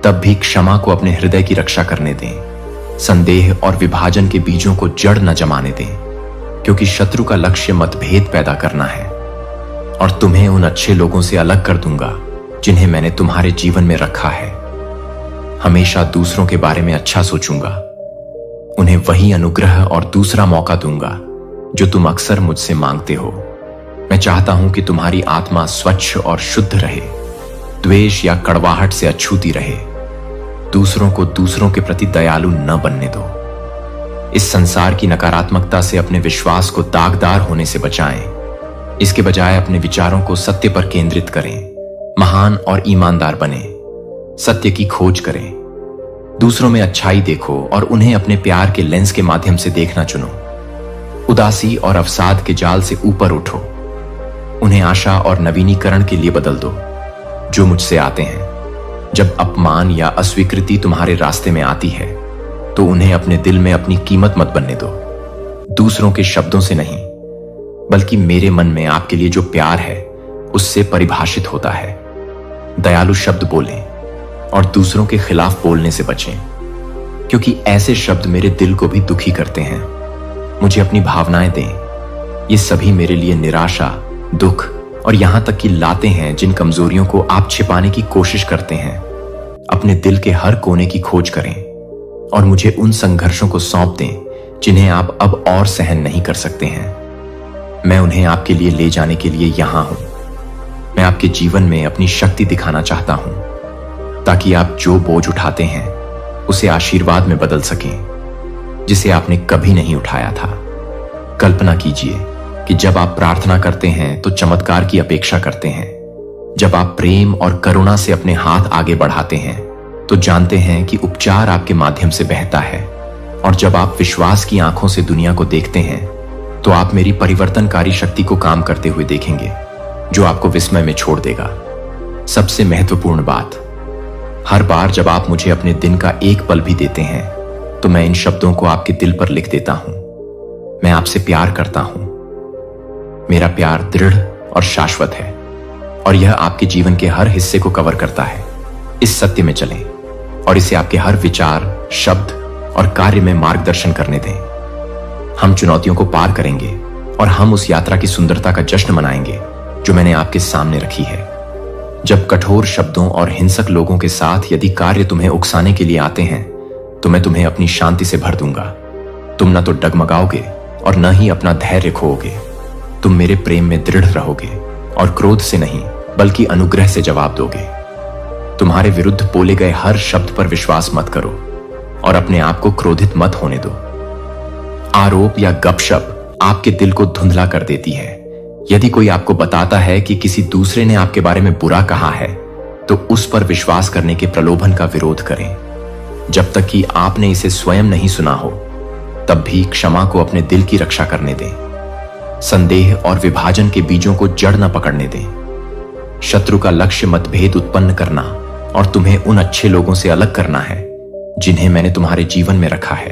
तब भी क्षमा को अपने हृदय की रक्षा करने दें। संदेह और विभाजन के बीजों को जड़ न जमाने दें, क्योंकि शत्रु का लक्ष्य मतभेद पैदा करना है और तुम्हें उन अच्छे लोगों से अलग कर दूंगा जिन्हें मैंने तुम्हारे जीवन में रखा है। हमेशा दूसरों के बारे में अच्छा सोचूंगा, उन्हें वही अनुग्रह और दूसरा मौका दूंगा जो तुम अक्सर मुझसे मांगते हो। मैं चाहता हूं कि तुम्हारी आत्मा स्वच्छ और शुद्ध रहे, द्वेष या कड़वाहट से अछूती रहे। दूसरों को दूसरों के प्रति दयालु न बनने दो। इस संसार की नकारात्मकता से अपने विश्वास को दागदार होने से बचाएं। इसके बजाय अपने विचारों को सत्य पर केंद्रित करें। महान और ईमानदार बने, सत्य की खोज करें। दूसरों में अच्छाई देखो और उन्हें अपने प्यार के लेंस के माध्यम से देखना चुनो। उदासी और अवसाद के जाल से ऊपर उठो, उन्हें आशा और नवीनीकरण के लिए बदल दो जो मुझसे आते हैं। जब अपमान या अस्वीकृति तुम्हारे रास्ते में आती है तो उन्हें अपने दिल में अपनी कीमत मत बनने दो। दूसरों के शब्दों से नहीं बल्कि मेरे मन में आपके लिए जो प्यार है उससे परिभाषित होता है। दयालु शब्द बोलें और दूसरों के खिलाफ बोलने से बचें, क्योंकि ऐसे शब्द मेरे दिल को भी दुखी करते हैं। मुझे अपनी भावनाएं दें, ये सभी मेरे लिए निराशा, दुख और यहां तक कि लाते हैं जिन कमजोरियों को आप छिपाने की कोशिश करते हैं। अपने दिल के हर कोने की खोज करें और मुझे उन संघर्षों को सौंप दें जिन्हें आप अब और सहन नहीं कर सकते हैं। मैं उन्हें आपके लिए ले जाने के लिए यहां हूं। मैं आपके जीवन में अपनी शक्ति दिखाना चाहता हूं ताकि आप जो बोझ उठाते हैं उसे आशीर्वाद में बदल सकें जिसे आपने कभी नहीं उठाया था। कल्पना कीजिए कि जब आप प्रार्थना करते हैं तो चमत्कार की अपेक्षा करते हैं। जब आप प्रेम और करुणा से अपने हाथ आगे बढ़ाते हैं तो जानते हैं कि उपचार आपके माध्यम से बहता है। और जब आप विश्वास की आंखों से दुनिया को देखते हैं तो आप मेरी परिवर्तनकारी शक्ति को काम करते हुए देखेंगे जो आपको विस्मय में छोड़ देगा। सबसे महत्वपूर्ण बात, हर बार जब आप मुझे अपने दिन का एक पल भी देते हैं तो मैं इन शब्दों को आपके दिल पर लिख देता हूं। मैं आपसे प्यार करता हूं। मेरा प्यार दृढ़ और शाश्वत है और यह आपके जीवन के हर हिस्से को कवर करता है। इस सत्य में चलें और इसे आपके हर विचार, शब्द और कार्य में मार्गदर्शन करने दें। हम चुनौतियों को पार करेंगे और हम उस यात्रा की सुंदरता का जश्न मनाएंगे जो मैंने आपके सामने रखी है। जब कठोर शब्दों और हिंसक लोगों के साथ यदि कार्य तुम्हें उकसाने के लिए आते हैं तो मैं तुम्हें अपनी शांति से भर दूंगा। तुम न तो डगमगाओगे और न ही अपना धैर्य खोओगे। तुम मेरे प्रेम में दृढ़ रहोगे और क्रोध से नहीं बल्कि अनुग्रह से जवाब दोगे। तुम्हारे विरुद्ध बोले गए हर शब्द पर विश्वास मत करो और अपने आप को क्रोधित मत होने दो। आरोप या गपशप आपके दिल को धुंधला कर देती है। यदि कोई आपको बताता है कि किसी दूसरे ने आपके बारे में बुरा कहा है तो उस पर विश्वास करने के प्रलोभन का विरोध करें। जब तक कि आपने इसे स्वयं नहीं सुना हो तब भी क्षमा को अपने दिल की रक्षा करने दें। संदेह और विभाजन के बीजों को जड़ न पकड़ने दें। शत्रु का लक्ष्य मतभेद उत्पन्न करना और तुम्हें उन अच्छे लोगों से अलग करना है जिन्हें मैंने तुम्हारे जीवन में रखा है।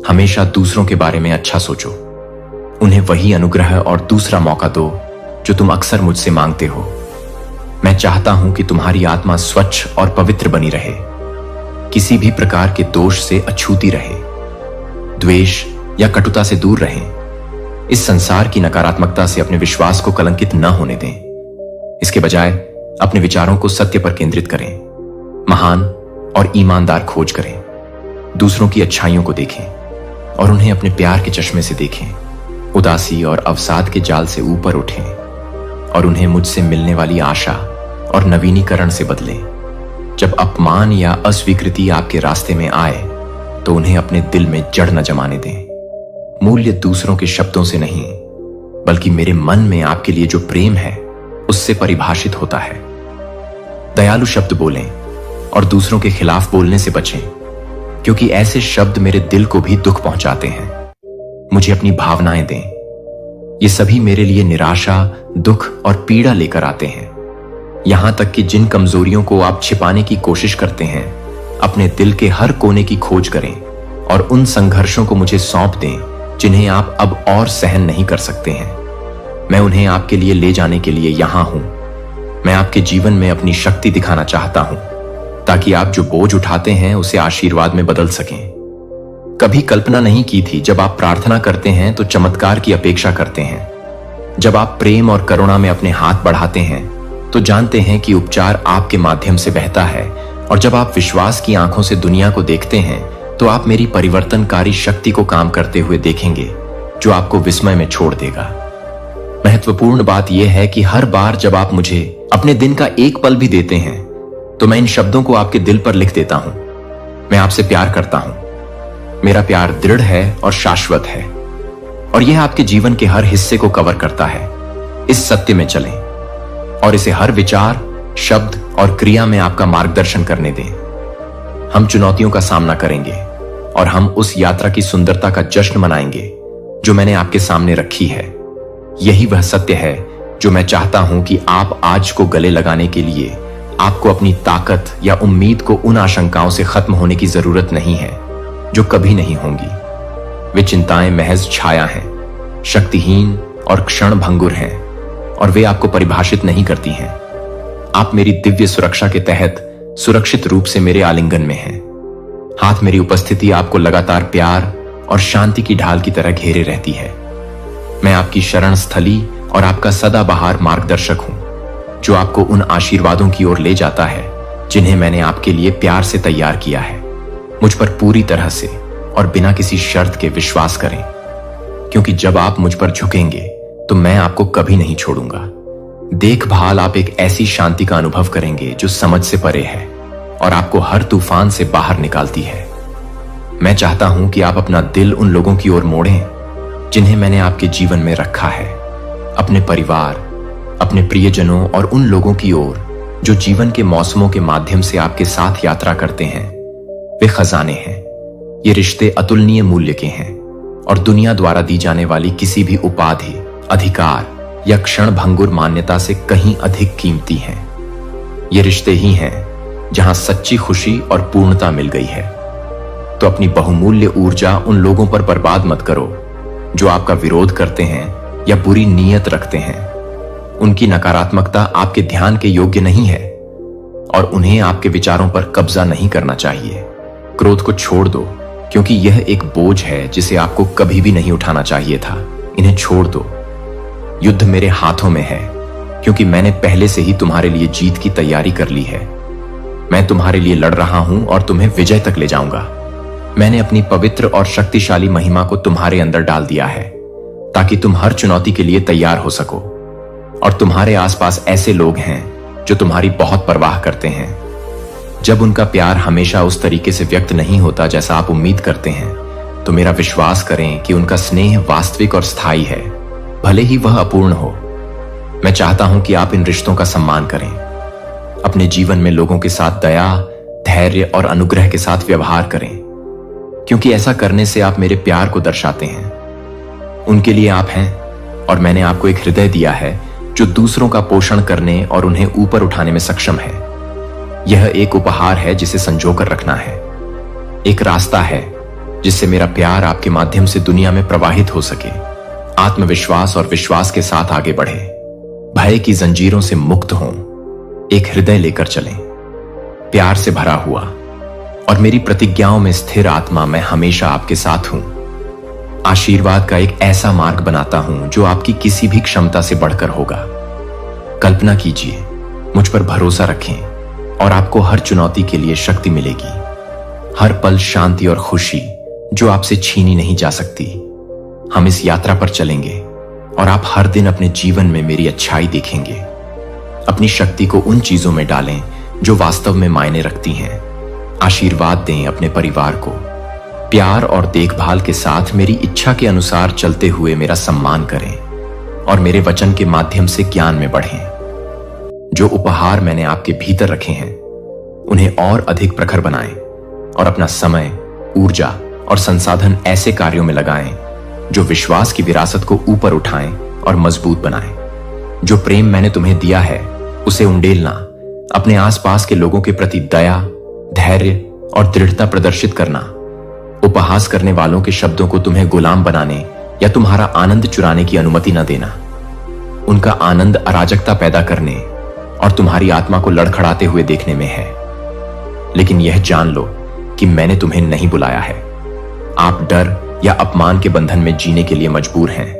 हमेशा दूसरों के बारे में अच्छा सोचो, उन्हें वही अनुग्रह और दूसरा मौका दो जो तुम अक्सर मुझसे मांगते हो। मैं चाहता हूं कि तुम्हारी आत्मा स्वच्छ और पवित्र बनी रहे, किसी भी प्रकार के दोष से अछूती रहे। द्वेष या कटुता से दूर रहें। इस संसार की नकारात्मकता से अपने विश्वास को कलंकित न होने दें। इसके बजाय अपने विचारों को सत्य पर केंद्रित करें, महान और ईमानदार खोज करें, दूसरों की अच्छाइयों को देखें और उन्हें अपने प्यार के चश्मे से देखें, उदासी और अवसाद के जाल से ऊपर उठें और उन्हें मुझसे मिलने वाली आशा और नवीनीकरण से बदलें। जब अपमान या अस्वीकृति आपके रास्ते में आए तो उन्हें अपने दिल में जड़ न जमाने दें। मूल्य दूसरों के शब्दों से नहीं, बल्कि मेरे मन में आपके लिए जो प्रेम है उससे परिभाषित होता है। दयालु शब्द बोलें और दूसरों के खिलाफ बोलने से बचें, क्योंकि ऐसे शब्द मेरे दिल को भी दुख पहुंचाते हैं। मुझे अपनी भावनाएं दें, ये सभी मेरे लिए निराशा, दुख और पीड़ा लेकर आते हैं। यहां तक कि जिन कमजोरियों को आप छिपाने की कोशिश करते हैं, अपने दिल के हर कोने की खोज करें और उन संघर्षों को मुझे सौंप दें जिन्हें आप अब और सहन नहीं कर सकते हैं। मैं उन्हें आपके लिए ले जाने के लिए यहां हूं। मैं आपके जीवन में अपनी शक्ति दिखाना चाहता हूं, ताकि आप जो बोझ उठाते हैं उसे आशीर्वाद में बदल सकें। कभी कल्पना नहीं की थी जब आप प्रार्थना करते हैं तो चमत्कार की अपेक्षा करते हैं। जब आप प्रेम और करुणा में अपने हाथ बढ़ाते हैं तो जानते हैं कि उपचार आपके माध्यम से बहता है, और जब आप विश्वास की आंखों से दुनिया को देखते हैं तो आप मेरी परिवर्तनकारी शक्ति को काम करते हुए देखेंगे, जो आपको विस्मय में छोड़ देगा। महत्वपूर्ण बात यह है कि हर बार जब आप मुझे अपने दिन का एक पल भी देते हैं तो मैं इन शब्दों को आपके दिल पर लिख देता हूं। मैं आपसे प्यार करता हूं। मेरा प्यार दृढ़ है और शाश्वत है, और यह आपके जीवन के हर हिस्से को कवर करता है। इस सत्य में चलें और इसे हर विचार, शब्द और क्रिया में आपका मार्गदर्शन करने दें। हम चुनौतियों का सामना करेंगे और हम उस यात्रा की सुंदरता का जश्न मनाएंगे जो मैंने आपके सामने रखी है। यही वह सत्य है जो मैं चाहता हूं कि आप आज को गले लगाने के लिए आपको अपनी ताकत या उम्मीद को उन आशंकाओं से खत्म होने की जरूरत नहीं है जो कभी नहीं होंगी। वे चिंताएं महज छाया हैं, शक्तिहीन और क्षण भंगुर हैं, और वे आपको परिभाषित नहीं करती हैं। आप मेरी दिव्य सुरक्षा के तहत सुरक्षित रूप से मेरे आलिंगन में हैं। हाथ मेरी उपस्थिति आपको लगातार प्यार और शांति की ढाल की तरह घेरे रहती है। मैं आपकी शरण स्थली और आपका सदाबहार मार्गदर्शक हूं, जो आपको उन आशीर्वादों की ओर ले जाता है जिन्हें मैंने आपके लिए प्यार से तैयार किया है। मुझ पर पूरी तरह से और बिना किसी शर्त के विश्वास करें, क्योंकि जब आप मुझ पर झुकेंगे तो मैं आपको कभी नहीं छोड़ूंगा। देखभाल आप एक ऐसी शांति का अनुभव करेंगे जो समझ से परे है और आपको हर तूफान से बाहर निकालती है। मैं चाहता हूं कि आप अपना दिल उन लोगों की ओर मोड़ें जिन्हें मैंने आपके जीवन में रखा है, अपने परिवार, अपने प्रियजनों और उन लोगों की ओर जो जीवन के मौसमों के माध्यम से आपके साथ यात्रा करते हैं। वे खजाने हैं। ये रिश्ते अतुलनीय मूल्य के हैं और दुनिया द्वारा दी जाने वाली किसी भी उपाधि, अधिकार या क्षण भंगुर मान्यता से कहीं अधिक कीमती हैं। ये रिश्ते ही हैं जहां सच्ची खुशी और पूर्णता मिल गई है। तो अपनी बहुमूल्य ऊर्जा उन लोगों पर बर्बाद मत करो जो आपका विरोध करते हैं या बुरी नीयत रखते हैं। उनकी नकारात्मकता आपके ध्यान के योग्य नहीं है और उन्हें आपके विचारों पर कब्जा नहीं करना चाहिए। क्रोध को छोड़ दो, क्योंकि यह एक बोझ है जिसे आपको कभी भी नहीं उठाना चाहिए था। इन्हें छोड़ दो। युद्ध मेरे हाथों में है, क्योंकि मैंने पहले से ही तुम्हारे लिए जीत की तैयारी कर ली है। मैं तुम्हारे लिए लड़ रहा हूं और तुम्हें विजय तक ले जाऊंगा। मैंने अपनी पवित्र और शक्तिशाली महिमा को तुम्हारे अंदर डाल दिया है, ताकि तुम हर चुनौती के लिए तैयार हो सको। और तुम्हारे आसपास ऐसे लोग हैं जो तुम्हारी बहुत परवाह करते हैं। जब उनका प्यार हमेशा उस तरीके से व्यक्त नहीं होता जैसा आप उम्मीद करते हैं, तो मेरा विश्वास करें कि उनका स्नेह वास्तविक और स्थायी है, भले ही वह अपूर्ण हो। मैं चाहता हूं कि आप इन रिश्तों का सम्मान करें। अपने जीवन में लोगों के साथ दया, धैर्य और अनुग्रह के साथ व्यवहार करें, क्योंकि ऐसा करने से आप मेरे प्यार को दर्शाते हैं। उनके लिए आप हैं, और मैंने आपको एक हृदय दिया है जो दूसरों का पोषण करने और उन्हें ऊपर उठाने में सक्षम है। यह एक उपहार है जिसे संजोकर रखना है, एक रास्ता है जिससे मेरा प्यार आपके माध्यम से दुनिया में प्रवाहित हो सके। आत्मविश्वास और विश्वास के साथ आगे बढ़े, भय की जंजीरों से मुक्त हों, एक हृदय लेकर चलें, प्यार से भरा हुआ और मेरी प्रतिज्ञाओं में स्थिर आत्मा। मैं हमेशा आपके साथ हूं, आशीर्वाद का एक ऐसा मार्ग बनाता हूं जो आपकी किसी भी क्षमता से बढ़कर होगा। कल्पना कीजिए, मुझ पर भरोसा रखें और आपको हर चुनौती के लिए शक्ति मिलेगी। हर पल शांति और खुशी जो आपसे छीनी नहीं जा सकती। हम इस यात्रा पर चलेंगे और आप हर दिन अपने जीवन में मेरी अच्छाई देखेंगे। अपनी शक्ति को उन चीजों में डालें जो वास्तव में मायने रखती हैं। आशीर्वाद दें अपने परिवार को। प्यार और देखभाल के साथ मेरी इच्छा के अनुसार चलते हुए मेरा सम्मान करें और मेरे वचन के माध्यम से ज्ञान में बढ़ें। जो उपहार मैंने आपके भीतर रखे हैं उन्हें और अधिक प्रखर बनाएं और अपना समय, ऊर्जा और संसाधन ऐसे कार्यों में लगाएं जो विश्वास की विरासत को ऊपर उठाएं और मजबूत बनाएं। जो प्रेम मैंने तुम्हें दिया है उसे उंडेलना, अपने आसपास के लोगों के प्रति दया, धैर्य और दृढ़ता प्रदर्शित करना। उपहास करने वालों के शब्दों को तुम्हें गुलाम बनाने या तुम्हारा आनंद चुराने की अनुमति न देना। उनका आनंद अराजकता पैदा करने और तुम्हारी आत्मा को लड़खड़ाते हुए देखने में है। लेकिन यह जान लो कि मैंने तुम्हें नहीं बुलाया है। आप डर या अपमान के बंधन में जीने के लिए मजबूर हैं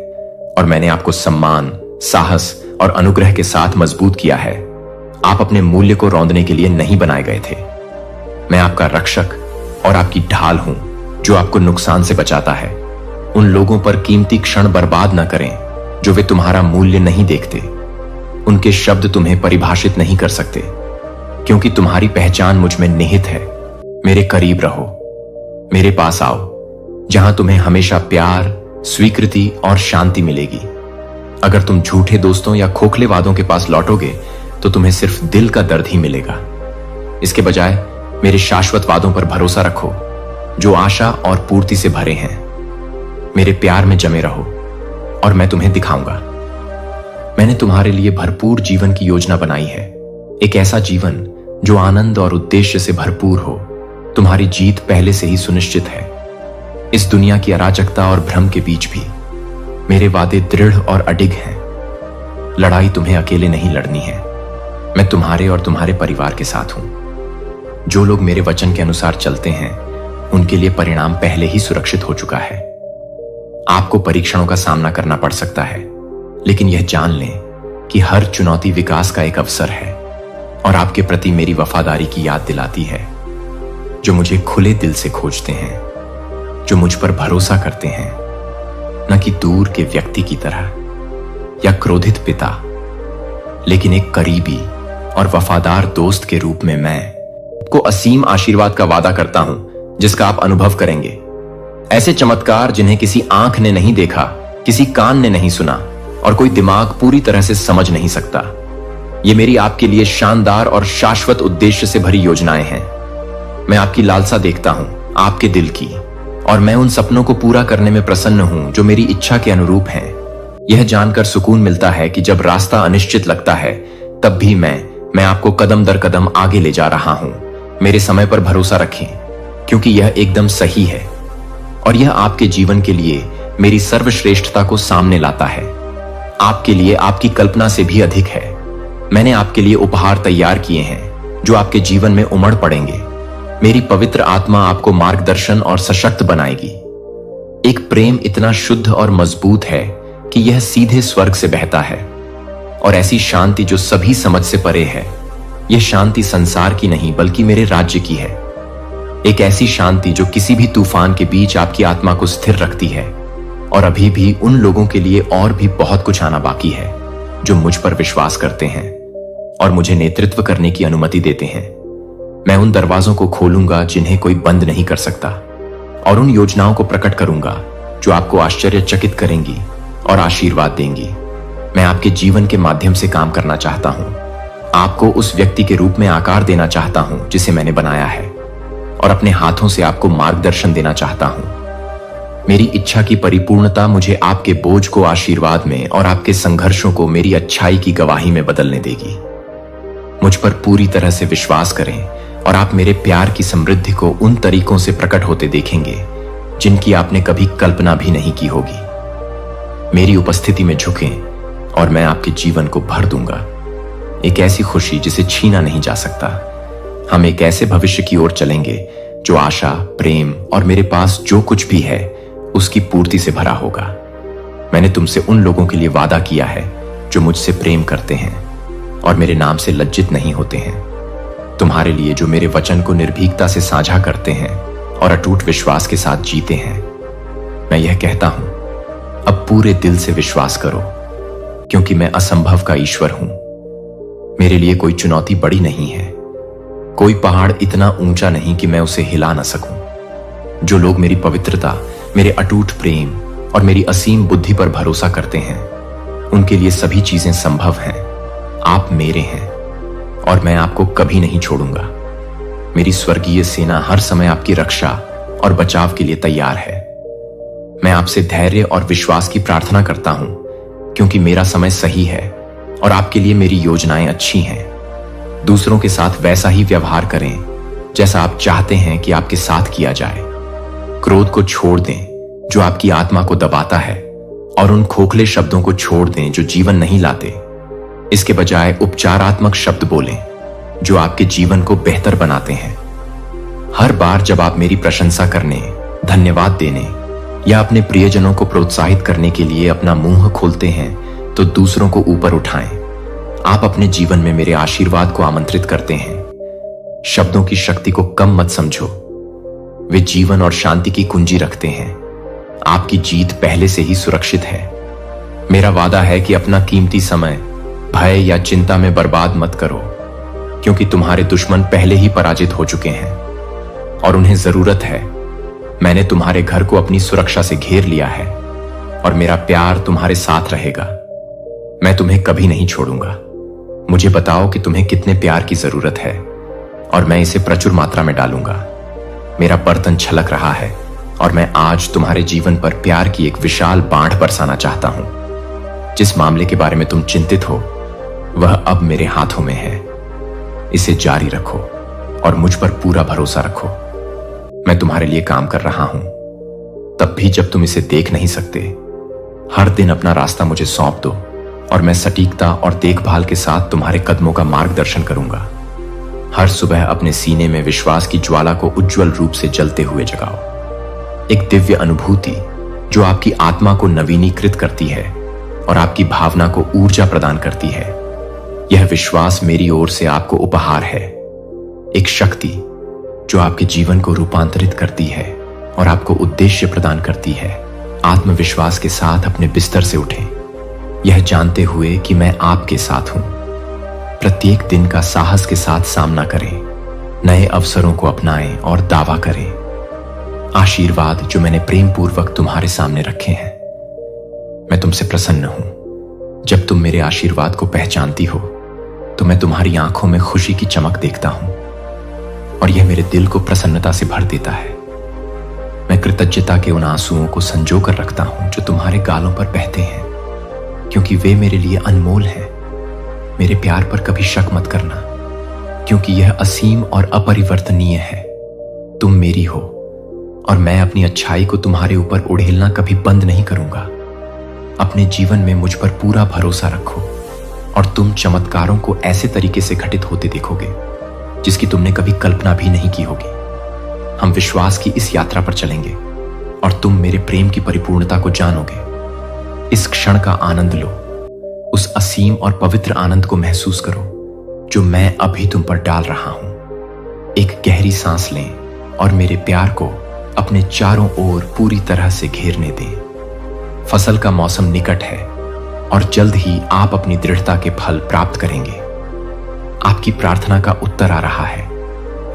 और मैंने आपको सम्मान, साहस और अनुग्रह के साथ मजबूत किया है। आप अपने मूल्य को रौंदने के लिए नहीं बनाए गए थे। मैं आपका रक्षक और आपकी ढाल हूं जो आपको नुकसान से बचाता है। उन लोगों पर कीमती क्षण बर्बाद न करें जो वे तुम्हारा मूल्य नहीं देखते। उनके शब्द तुम्हें परिभाषित नहीं कर सकते क्योंकि तुम्हारी पहचान मुझ में निहित है। मेरे करीब रहो, मेरे पास आओ, जहां तुम्हें हमेशा प्यार, स्वीकृति और शांति मिलेगी। अगर तुम झूठे दोस्तों या खोखले वादों के पास लौटोगे तो तुम्हें सिर्फ दिल का दर्द ही मिलेगा। इसके बजाय मेरे शाश्वत वादों पर भरोसा रखो जो आशा और पूर्ति से भरे हैं। मेरे प्यार में जमे रहो और मैं तुम्हें दिखाऊंगा। मैंने तुम्हारे लिए भरपूर जीवन की योजना बनाई है, एक ऐसा जीवन जो आनंद और उद्देश्य से भरपूर हो। तुम्हारी जीत पहले से ही सुनिश्चित है। इस दुनिया की अराजकता और भ्रम के बीच भी मेरे वादे दृढ़ और अडिग हैं। लड़ाई तुम्हें अकेले नहीं लड़नी है, मैं तुम्हारे और तुम्हारे परिवार के साथ हूं। जो लोग मेरे वचन के अनुसार चलते हैं उनके लिए परिणाम पहले ही सुरक्षित हो चुका है। आपको परीक्षणों का सामना करना पड़ सकता है, लेकिन यह जान लें कि हर चुनौती विकास का एक अवसर है और आपके प्रति मेरी वफादारी की याद दिलाती है। जो मुझे खुले दिल से खोजते हैं, जो मुझ पर भरोसा करते हैं, न कि दूर के व्यक्ति की तरह या क्रोधित पिता, लेकिन एक करीबी और वफादार दोस्त के रूप में मैं आपको असीम आशीर्वाद का वादा करता हूं जिसका आप अनुभव करेंगे। ऐसे चमत्कार जिन्हें किसी आंख ने नहीं देखा, किसी कान ने नहीं सुना और कोई दिमाग पूरी तरह से समझ नहीं सकता। ये मेरी आपके लिए शानदार और शाश्वत उद्देश्य से भरी योजनाएं हैं। मैं आपकी लालसा देखता हूं, आपके दिल की, और मैं उन सपनों को पूरा करने में प्रसन्न हूं जो मेरी इच्छा के अनुरूप हैं। यह जानकर सुकून मिलता है कि जब रास्ता अनिश्चित लगता है तब भी मैं आपको कदम दर कदम आगे ले जा रहा हूं। मेरे समय पर भरोसा रखें क्योंकि यह एकदम सही है और यह आपके जीवन के लिए मेरी सर्वश्रेष्ठता को सामने लाता है। आपके लिए आपकी कल्पना से भी अधिक है। मैंने आपके लिए उपहार तैयार किए हैं जो आपके जीवन में उमड़ पड़ेंगे। मेरी पवित्र आत्मा आपको मार्गदर्शन और सशक्त बनाएगी। एक प्रेम इतना शुद्ध और मजबूत है कि यह सीधे स्वर्ग से बहता है, और ऐसी शांति जो सभी समझ से परे है। यह शांति संसार की नहीं बल्कि मेरे राज्य की है। एक ऐसी शांति जो किसी भी तूफान के बीच आपकी आत्मा को स्थिर रखती है। और अभी भी उन लोगों के लिए और भी बहुत कुछ आना बाकी है जो मुझ पर विश्वास करते हैं और मुझे नेतृत्व करने की अनुमति देते हैं। मैं उन दरवाजों को खोलूंगा जिन्हें कोई बंद नहीं कर सकता, और उन योजनाओं को प्रकट करूंगा जो आपको आश्चर्यचकित करेंगी और आशीर्वाद देंगी। मैं आपके जीवन के माध्यम से काम करना चाहता हूं, आपको उस व्यक्ति के रूप में आकार देना चाहता हूं जिसे मैंने बनाया है, और अपने हाथों से आपको मार्गदर्शन देना चाहता हूं। मेरी इच्छा की परिपूर्णता मुझे आपके बोझ को आशीर्वाद में और आपके संघर्षों को मेरी अच्छाई की गवाही में बदलने देगी। मुझ पर पूरी तरह से विश्वास करें और आप मेरे प्यार की समृद्धि को उन तरीकों से प्रकट होते देखेंगे जिनकी आपने कभी कल्पना भी नहीं की होगी। मेरी उपस्थिति में झुकें और मैं आपके जीवन को भर दूंगा, एक ऐसी खुशी जिसे छीना नहीं जा सकता। हम एक ऐसे भविष्य की ओर चलेंगे जो आशा, प्रेम और मेरे पास जो कुछ भी है उसकी पूर्ति से भरा होगा। मैंने तुमसे उन लोगों के लिए वादा किया है जो मुझसे प्रेम करते हैं और मेरे नाम से लज्जित नहीं होते हैं, तुम्हारे लिए जो मेरे वचन को निर्भीकता से साझा करते हैं और अटूट विश्वास के साथ जीते हैं। मैं यह कहता हूं, अब पूरे दिल से विश्वास करो, क्योंकि मैं असंभव का ईश्वर हूं। मेरे लिए कोई चुनौती बड़ी नहीं है, कोई पहाड़ इतना ऊंचा नहीं कि मैं उसे हिला न सकूं। जो लोग मेरी पवित्रता, मेरे अटूट प्रेम और मेरी असीम बुद्धि पर भरोसा करते हैं, उनके लिए सभी चीजें संभव हैं। आप मेरे हैं और मैं आपको कभी नहीं छोड़ूंगा। मेरी स्वर्गीय सेना हर समय आपकी रक्षा और बचाव के लिए तैयार है। मैं आपसे धैर्य और विश्वास की प्रार्थना करता हूं, क्योंकि मेरा समय सही है और आपके लिए मेरी योजनाएं अच्छी हैं। दूसरों के साथ वैसा ही व्यवहार करें जैसा आप चाहते हैं कि आपके साथ किया जाए। क्रोध को छोड़ दें जो आपकी आत्मा को दबाता है, और उन खोखले शब्दों को छोड़ दें जो जीवन नहीं लाते। इसके बजाय उपचारात्मक शब्द बोलें जो आपके जीवन को बेहतर बनाते हैं। हर बार जब आप मेरी प्रशंसा करने, धन्यवाद देने या अपने प्रियजनों को प्रोत्साहित करने के लिए अपना मुंह खोलते हैं, तो दूसरों को ऊपर उठाएं। आप अपने जीवन में मेरे आशीर्वाद को आमंत्रित करते हैं। शब्दों की शक्ति को कम मत समझो, वे जीवन और शांति की कुंजी रखते हैं। आपकी जीत पहले से ही सुरक्षित है। मेरा वादा है कि अपना कीमती समय भय या चिंता में बर्बाद मत करो, क्योंकि तुम्हारे दुश्मन पहले ही पराजित हो चुके हैं और उन्हें जरूरत है। मैंने तुम्हारे घर को अपनी सुरक्षा से घेर लिया है और मेरा प्यार तुम्हारे साथ रहेगा। मैं तुम्हें कभी नहीं छोड़ूंगा। मुझे बताओ कि तुम्हें कितने प्यार की जरूरत है और मैं इसे प्रचुर मात्रा में डालूंगा। मेरा बर्तन छलक रहा है और मैं आज तुम्हारे जीवन पर प्यार की एक विशाल बाढ़ बरसाना चाहता हूं। जिस मामले के बारे में तुम चिंतित हो, वह अब मेरे हाथों में है। इसे जारी रखो और मुझ पर पूरा भरोसा रखो। मैं तुम्हारे लिए काम कर रहा हूं, तब भी जब तुम इसे देख नहीं सकते। हर दिन अपना रास्ता मुझे सौंप दो और मैं सटीकता और देखभाल के साथ तुम्हारे कदमों का मार्गदर्शन करूंगा। हर सुबह अपने सीने में विश्वास की ज्वाला को उज्जवल रूप से जलते हुए जगाओ। एक दिव्य अनुभूति जो आपकी आत्मा को नवीनीकृत करती है और आपकी भावना को ऊर्जा प्रदान करती है। यह विश्वास मेरी ओर से आपको उपहार है। एक शक्ति जो आपके जीवन को रूपांतरित करती है और आपको उद्देश्य प्रदान करती है। आत्मविश्वास के साथ अपने बिस्तर से उठें, यह जानते हुए कि मैं आपके साथ हूं। प्रत्येक दिन का साहस के साथ सामना करें, नए अवसरों को अपनाएं और दावा करें। आशीर्वाद जो मैंने प्रेम पूर्वक तुम्हारे सामने रखे हैं। मैं तुमसे प्रसन्न हूं। जब तुम मेरे आशीर्वाद को पहचानती हो, तो मैं तुम्हारी आंखों में खुशी की चमक देखता हूं और यह मेरे दिल को प्रसन्नता से भर देता है। मैं कृतज्ञता के उन आंसुओं को संजो कर रखता हूं जो तुम्हारे गालों पर बहते हैं, क्योंकि वे मेरे लिए अनमोल हैं। मेरे प्यार पर कभी शक मत करना, क्योंकि यह असीम और अपरिवर्तनीय है। तुम मेरी हो और मैं अपनी अच्छाई को तुम्हारे ऊपर उड़ेलना कभी बंद नहीं करूंगा। अपने जीवन में मुझ पर पूरा भरोसा रखो और तुम चमत्कारों को ऐसे तरीके से घटित होते देखोगे जिसकी तुमने कभी कल्पना भी नहीं की होगी। हम विश्वास की इस यात्रा पर चलेंगे और तुम मेरे प्रेम की परिपूर्णता को जानोगे। इस क्षण का आनंद लो, उस असीम और पवित्र आनंद को महसूस करो जो मैं अभी तुम पर डाल रहा हूं। एक गहरी सांस लें और मेरे प्यार को अपने चारों ओर पूरी तरह से घेरने दें। फसल का मौसम निकट है और जल्द ही आप अपनी दृढ़ता के फल प्राप्त करेंगे। आपकी प्रार्थना का उत्तर आ रहा है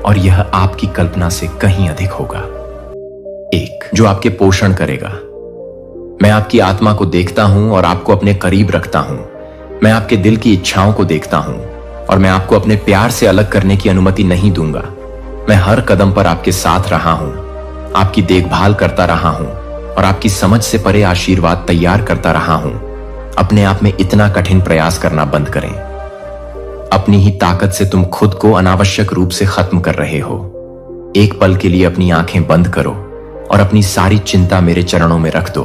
और यह आपकी कल्पना से कहीं अधिक होगा। एक जो आपके पोषण करेगा। मैं आपकी आत्मा को देखता हूं और आपको अपने करीब रखता हूं। मैं आपके दिल की इच्छाओं को देखता हूं और मैं आपको अपने प्यार से अलग करने की अनुमति नहीं दूंगा। मैं हर कदम पर आपके साथ रहा हूं, आपकी देखभाल करता रहा हूं और आपकी समझ से परे आशीर्वाद तैयार करता रहा हूं। अपने आप में इतना कठिन प्रयास करना बंद करें। अपनी ही ताकत से तुम खुद को अनावश्यक रूप से खत्म कर रहे हो। एक पल के लिए अपनी आंखें बंद करो और अपनी सारी चिंता मेरे चरणों में रख दो।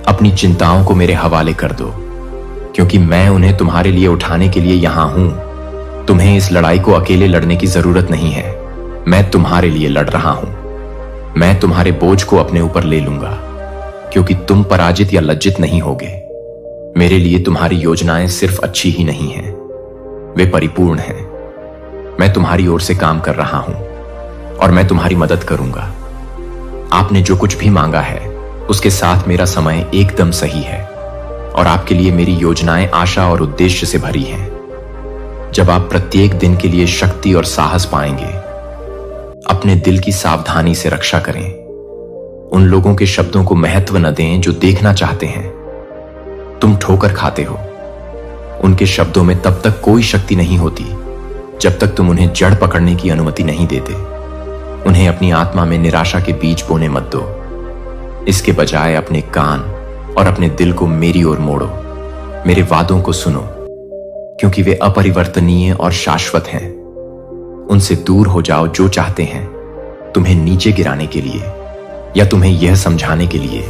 अपनी चिंताओं को मेरे हवाले कर दो, क्योंकि मैं उन्हें तुम्हारे लिए उठाने के लिए यहां हूं। तुम्हें इस लड़ाई को अकेले लड़ने की जरूरत नहीं है। मैं तुम्हारे लिए लड़ रहा हूं। मैं तुम्हारे बोझ को अपने ऊपर ले लूंगा क्योंकि तुम पराजित या लज्जित नहीं होगे। मेरे लिए तुम्हारी योजनाएं सिर्फ अच्छी ही नहीं हैं, वे परिपूर्ण हैं। मैं तुम्हारी ओर से काम कर रहा हूं और मैं तुम्हारी मदद करूंगा। आपने जो कुछ भी मांगा है उसके साथ मेरा समय एकदम सही है और आपके लिए मेरी योजनाएं आशा और उद्देश्य से भरी हैं। जब आप प्रत्येक दिन के लिए शक्ति और साहस पाएंगे, अपने दिल की सावधानी से रक्षा करें। उन लोगों के शब्दों को महत्व न दें जो देखना चाहते हैं। तुम ठोकर खाते हो। उनके शब्दों में तब तक कोई शक्ति नहीं होती जब तक तुम उन्हें जड़ पकड़ने की अनुमति नहीं देते। उन्हें अपनी आत्मा में निराशा के बीज बोने मत दो। इसके बजाय अपने कान और अपने दिल को मेरी ओर मोड़ो। मेरे वादों को सुनो, क्योंकि वे अपरिवर्तनीय और शाश्वत हैं। उनसे दूर हो जाओ जो चाहते हैं तुम्हें नीचे गिराने के लिए या तुम्हें यह समझाने के लिए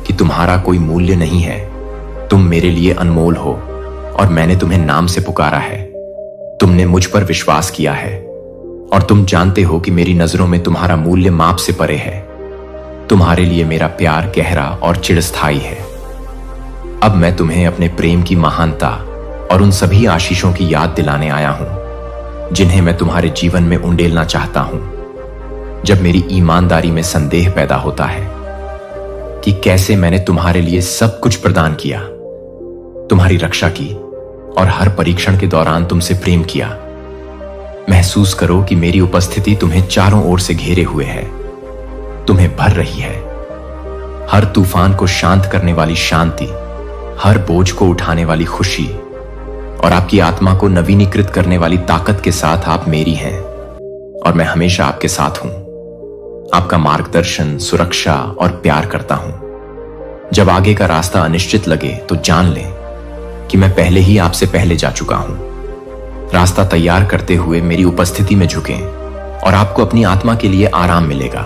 कि तुम्हारा कोई मूल्य नहीं है। तुम मेरे लिए अनमोल हो और मैंने तुम्हें नाम से पुकारा है। तुमने मुझ पर विश्वास किया है और तुम जानते हो कि मेरी नजरों में तुम्हारा मूल्य माप से परे है। तुम्हारे लिए मेरा प्यार गहरा और चिरस्थायी है। अब मैं तुम्हें अपने प्रेम की महानता और उन सभी आशीषों की याद दिलाने आया हूं जिन्हें मैं तुम्हारे जीवन में उंडेलना चाहता हूं। जब मेरी ईमानदारी में संदेह पैदा होता है कि कैसे मैंने तुम्हारे लिए सब कुछ प्रदान किया, तुम्हारी रक्षा की और हर परीक्षण के दौरान तुमसे प्रेम किया, महसूस करो कि मेरी उपस्थिति तुम्हें चारों ओर से घेरे हुए है, तुम्हें भर रही है। हर तूफान को शांत करने वाली शांति, हर बोझ को उठाने वाली खुशी और आपकी आत्मा को नवीनीकृत करने वाली ताकत के साथ आप मेरी हैं और मैं हमेशा आपके साथ हूं। आपका मार्गदर्शन, सुरक्षा और प्यार करता हूं। जब आगे का रास्ता अनिश्चित लगे तो जान लें कि मैं पहले ही आपसे पहले जा चुका हूं। रास्ता तैयार करते हुए मेरी उपस्थिति में झुकें और आपको अपनी आत्मा के लिए आराम मिलेगा।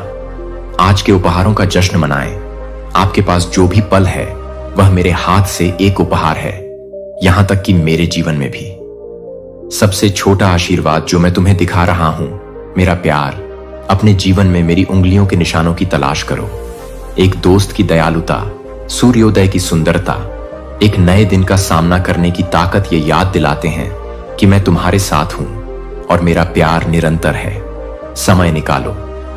आज के उपहारों का जश्न मनाएं। आपके पास जो भी पल है वह मेरे हाथ से एक उपहार है, यहां तक कि मेरे जीवन में भी। सबसे छोटा आशीर्वाद जो मैं तुम्हें दिखा रहा हूं, मेरा प्यार, अपने जीवन में मेरी उंगलियों के निशानों की तलाश करो। एक दोस्त की दयालुता, सूर्योदय की सुंदरता, एक नए दिन का सामना करने की ताकत ये याद दिलाते हैं कि मैं तुम्हारे साथ हूं और मेरा प्यार निरंतर है। समय निकालो,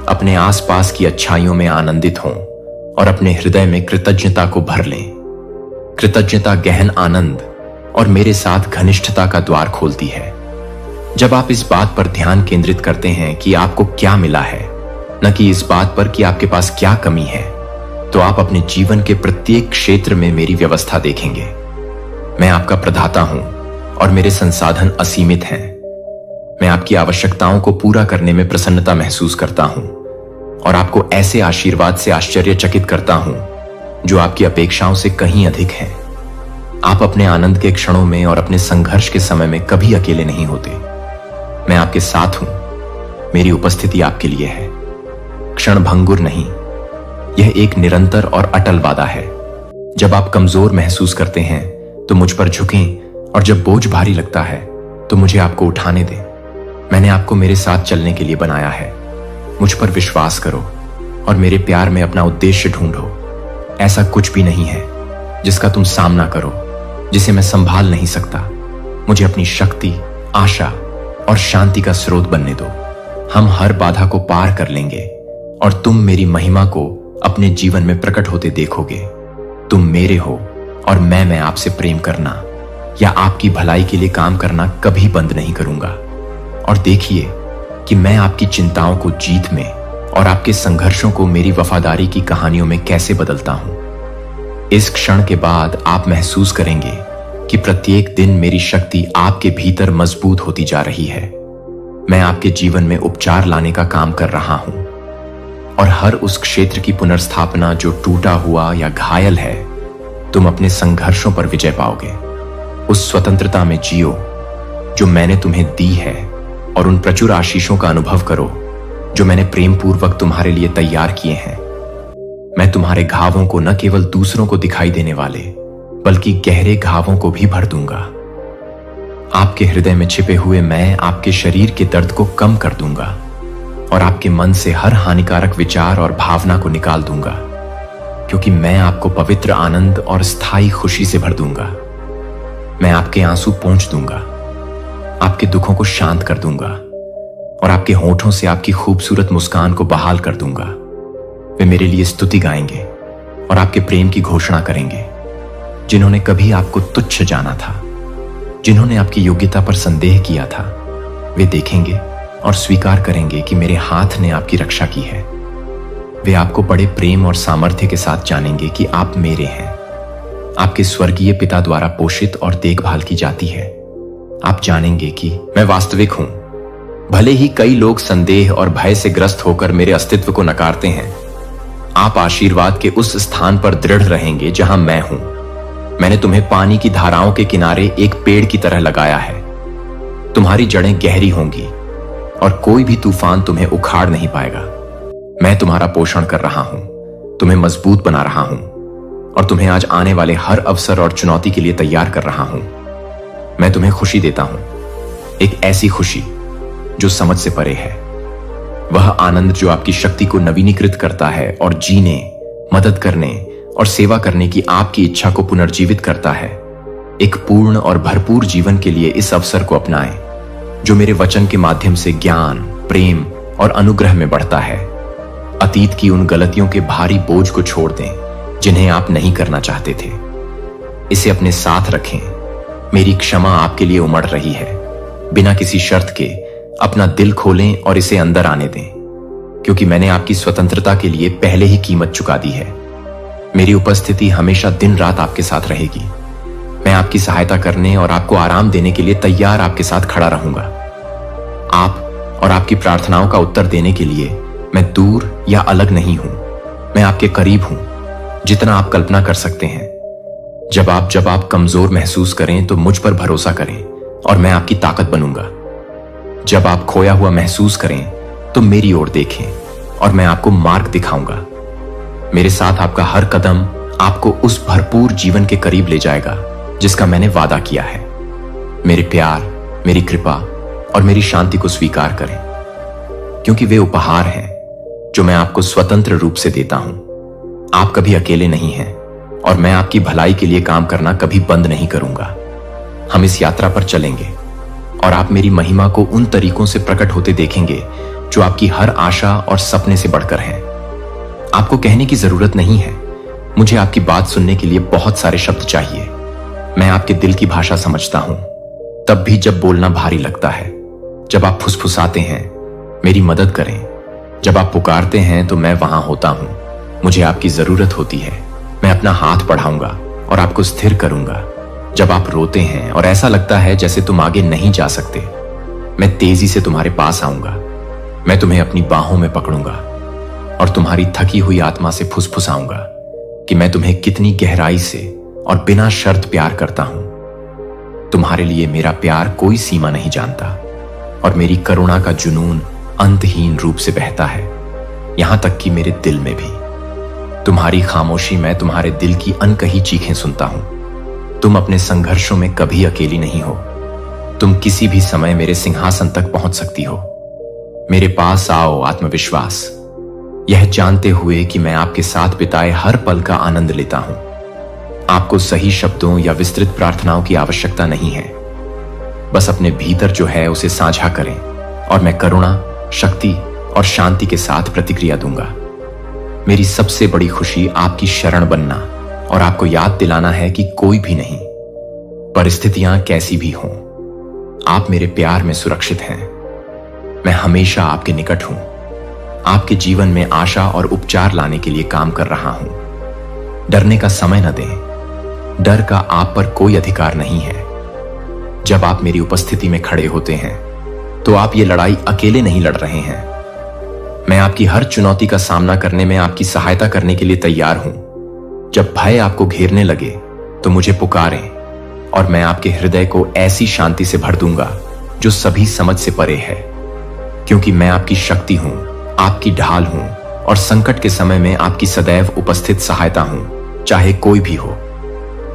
अपने आसपास की अच्छाइयों में आनंदित हों और अपने हृदय में कृतज्ञता को भर लें। कृतज्ञता गहन आनंद और मेरे साथ घनिष्ठता का द्वार खोलती है। जब आप इस बात पर ध्यान केंद्रित करते हैं कि आपको क्या मिला है, न कि इस बात पर कि आपके पास क्या कमी है, तो आप अपने जीवन के प्रत्येक क्षेत्र में मेरी व्यवस्था देखेंगे। मैं आपका प्रदाता हूं और मेरे संसाधन असीमित हैं। मैं आपकी आवश्यकताओं को पूरा करने में प्रसन्नता महसूस करता हूं और आपको ऐसे आशीर्वाद से आश्चर्यचकित करता हूं जो आपकी अपेक्षाओं से कहीं अधिक हैं। आप अपने आनंद के क्षणों में और अपने संघर्ष के समय में कभी अकेले नहीं होते। मैं आपके साथ हूं। मेरी उपस्थिति आपके लिए है, क्षण भंगुर नहीं। यह एक निरंतर और अटल वादा है। जब आप कमजोर महसूस करते हैं तो मुझ पर झुकें और जब बोझ भारी लगता है तो मुझे आपको उठाने दें। मैंने आपको मेरे साथ चलने के लिए बनाया है। मुझ पर विश्वास करो और मेरे प्यार में अपना उद्देश्य ढूंढो। ऐसा कुछ भी नहीं है जिसका तुम सामना करो, जिसे मैं संभाल नहीं सकता। मुझे अपनी शक्ति, आशा और शांति का स्रोत बनने दो। हम हर बाधा को पार कर लेंगे और तुम मेरी महिमा को अपने जीवन में प्रकट होते देखोगे। तुम मेरे हो और मैं आपसे प्रेम करना या आपकी भलाई के लिए काम करना कभी बंद नहीं करूंगा। और देखिए कि मैं आपकी चिंताओं को जीत में और आपके संघर्षों को मेरी वफादारी की कहानियों में कैसे बदलता हूं। इस क्षण के बाद आप महसूस करेंगे कि प्रत्येक दिन मेरी शक्ति आपके भीतर मजबूत होती जा रही है। मैं आपके जीवन में उपचार लाने का काम कर रहा हूं और हर उस क्षेत्र की पुनर्स्थापना जो टूटा हुआ या घायल है, तुम अपने संघर्षों पर विजय पाओगे। उस स्वतंत्रता में जियो जो मैंने तुम्हें दी है और उन प्रचुर आशीषों का अनुभव करो जो मैंने प्रेम पूर्वक तुम्हारे लिए तैयार किए हैं। मैं तुम्हारे घावों को न केवल दूसरों को दिखाई देने वाले बल्कि गहरे घावों को भी भर दूंगा। आपके हृदय में छिपे हुए मैं आपके शरीर के दर्द को कम कर दूंगा और आपके मन से हर हानिकारक विचार और भावना को निकाल दूंगा। क्योंकि मैं आपको पवित्र आनंद और स्थायी खुशी से भर दूंगा। मैं आपके आंसू पोंछ दूंगा, आपके दुखों को शांत कर दूंगा और आपके होठों से आपकी खूबसूरत मुस्कान को बहाल कर दूंगा। वे मेरे लिए स्तुति गाएंगे और आपके प्रेम की घोषणा करेंगे। जिन्होंने कभी आपको तुच्छ जाना था, जिन्होंने आपकी योग्यता पर संदेह किया था, वे देखेंगे और स्वीकार करेंगे कि मेरे हाथ ने आपकी रक्षा की है। वे आपको बड़े प्रेम और सामर्थ्य के साथ जानेंगे कि आप मेरे हैं, आपके स्वर्गीय पिता द्वारा पोषित और देखभाल की जाती है। आप जानेंगे कि मैं वास्तविक हूं। भले ही कई लोग संदेह और भय से ग्रस्त होकर मेरे अस्तित्व को नकारते हैं, आप आशीर्वाद के उस स्थान पर दृढ़ रहेंगे जहां मैं हूं। मैंने तुम्हें पानी की धाराओं के किनारे एक पेड़ की तरह लगाया है। तुम्हारी जड़ें गहरी होंगी और कोई भी तूफान तुम्हें उखाड़ नहीं पाएगा। मैं तुम्हारा पोषण कर रहा हूं, तुम्हें मजबूत बना रहा हूं और तुम्हें आज आने वाले हर अवसर और चुनौती के लिए तैयार कर रहा हूं। मैं तुम्हें खुशी देता हूं, एक ऐसी खुशी जो समझ से परे है। वह आनंद जो आपकी शक्ति को नवीनीकृत करता है और जीने, मदद करने और सेवा करने की आपकी इच्छा को पुनर्जीवित करता है। एक पूर्ण और भरपूर जीवन के लिए इस अवसर को अपनाएं, जो मेरे वचन के माध्यम से ज्ञान, प्रेम और अनुग्रह में बढ़ता है। अतीत की उन गलतियों के भारी बोझ को छोड़ दें जिन्हें आप नहीं करना चाहते थे। इसे अपने साथ रखें। मेरी क्षमा आपके लिए उमड़ रही है। बिना किसी शर्त के अपना दिल खोलें और इसे अंदर आने दें, क्योंकि मैंने आपकी स्वतंत्रता के लिए पहले ही कीमत चुका दी है। मेरी उपस्थिति हमेशा दिन रात आपके साथ रहेगी। मैं आपकी सहायता करने और आपको आराम देने के लिए तैयार आपके साथ खड़ा रहूंगा। आप और आपकी प्रार्थनाओं का उत्तर देने के लिए मैं दूर या अलग नहीं हूं। मैं आपके करीब हूं, जितना आप कल्पना कर सकते हैं। जब आप कमजोर महसूस करें तो मुझ पर भरोसा करें और मैं आपकी ताकत बनूंगा। जब आप खोया हुआ महसूस करें तो मेरी ओर देखें और मैं आपको मार्ग दिखाऊंगा। मेरे साथ आपका हर कदम आपको उस भरपूर जीवन के करीब ले जाएगा जिसका मैंने वादा किया है। मेरे प्यार, मेरी कृपा और मेरी शांति को स्वीकार करें, क्योंकि वे उपहार हैं जो मैं आपको स्वतंत्र रूप से देता हूं। आप कभी अकेले नहीं हैं और मैं आपकी भलाई के लिए काम करना कभी बंद नहीं करूंगा। हम इस यात्रा पर चलेंगे और आप मेरी महिमा को उन तरीकों से प्रकट होते देखेंगे जो आपकी हर आशा और सपने से बढ़कर हैं। आपको कहने की जरूरत नहीं है, मुझे आपकी बात सुनने के लिए बहुत सारे शब्द चाहिए। मैं आपके दिल की भाषा समझता हूं, तब भी जब बोलना भारी लगता है। जब आप फुसफुसाते हैं, मेरी मदद करें। जब आप पुकारते हैं तो मैं वहां होता हूं। मुझे आपकी जरूरत होती है, मैं अपना हाथ बढ़ाऊंगा और आपको स्थिर करूंगा। जब आप रोते हैं और ऐसा लगता है जैसे तुम आगे नहीं जा सकते, मैं तेजी से तुम्हारे पास आऊंगा। मैं तुम्हें अपनी बाहों में पकड़ूंगा और तुम्हारी थकी हुई आत्मा से फुसफुसाऊंगा कि मैं तुम्हें कितनी गहराई से और बिना शर्त प्यार करता हूं। तुम्हारे लिए मेरा प्यार कोई सीमा नहीं जानता और मेरी करुणा का जुनून अंतहीन रूप से बहता है, यहां तक कि मेरे दिल में भी। तुम्हारी खामोशी में तुम्हारे दिल की अनकही चीखें सुनता हूं। तुम अपने संघर्षों में कभी अकेली नहीं हो। तुम किसी भी समय मेरे सिंहासन तक पहुंच सकती हो। मेरे पास आओ आत्मविश्वास, यह जानते हुए कि मैं आपके साथ बिताए हर पल का आनंद लेता हूं। आपको सही शब्दों या विस्तृत प्रार्थनाओं की आवश्यकता नहीं है। बस अपने भीतर जो है उसे साझा करें और मैं करुणा, शक्ति और शांति के साथ प्रतिक्रिया दूंगा। मेरी सबसे बड़ी खुशी आपकी शरण बनना और आपको याद दिलाना है कि कोई भी नहीं, परिस्थितियां कैसी भी हों, आप मेरे प्यार में सुरक्षित हैं। मैं हमेशा आपके निकट हूं, आपके जीवन में आशा और उपचार लाने के लिए काम कर रहा हूं। डरने का समय न दें, डर का आप पर कोई अधिकार नहीं है। जब आप मेरी उपस्थिति में खड़े होते हैं तो आप ये लड़ाई अकेले नहीं लड़ रहे हैं। मैं आपकी हर चुनौती का सामना करने में आपकी सहायता करने के लिए तैयार हूं। जब भय आपको घेरने लगे तो मुझे पुकारें और मैं आपके हृदय को ऐसी शांति से भर दूंगा जो सभी समझ से परे है, क्योंकि मैं आपकी शक्ति हूं, आपकी ढाल हूं और संकट के समय में आपकी सदैव उपस्थित सहायता हूं, चाहे कोई भी हो।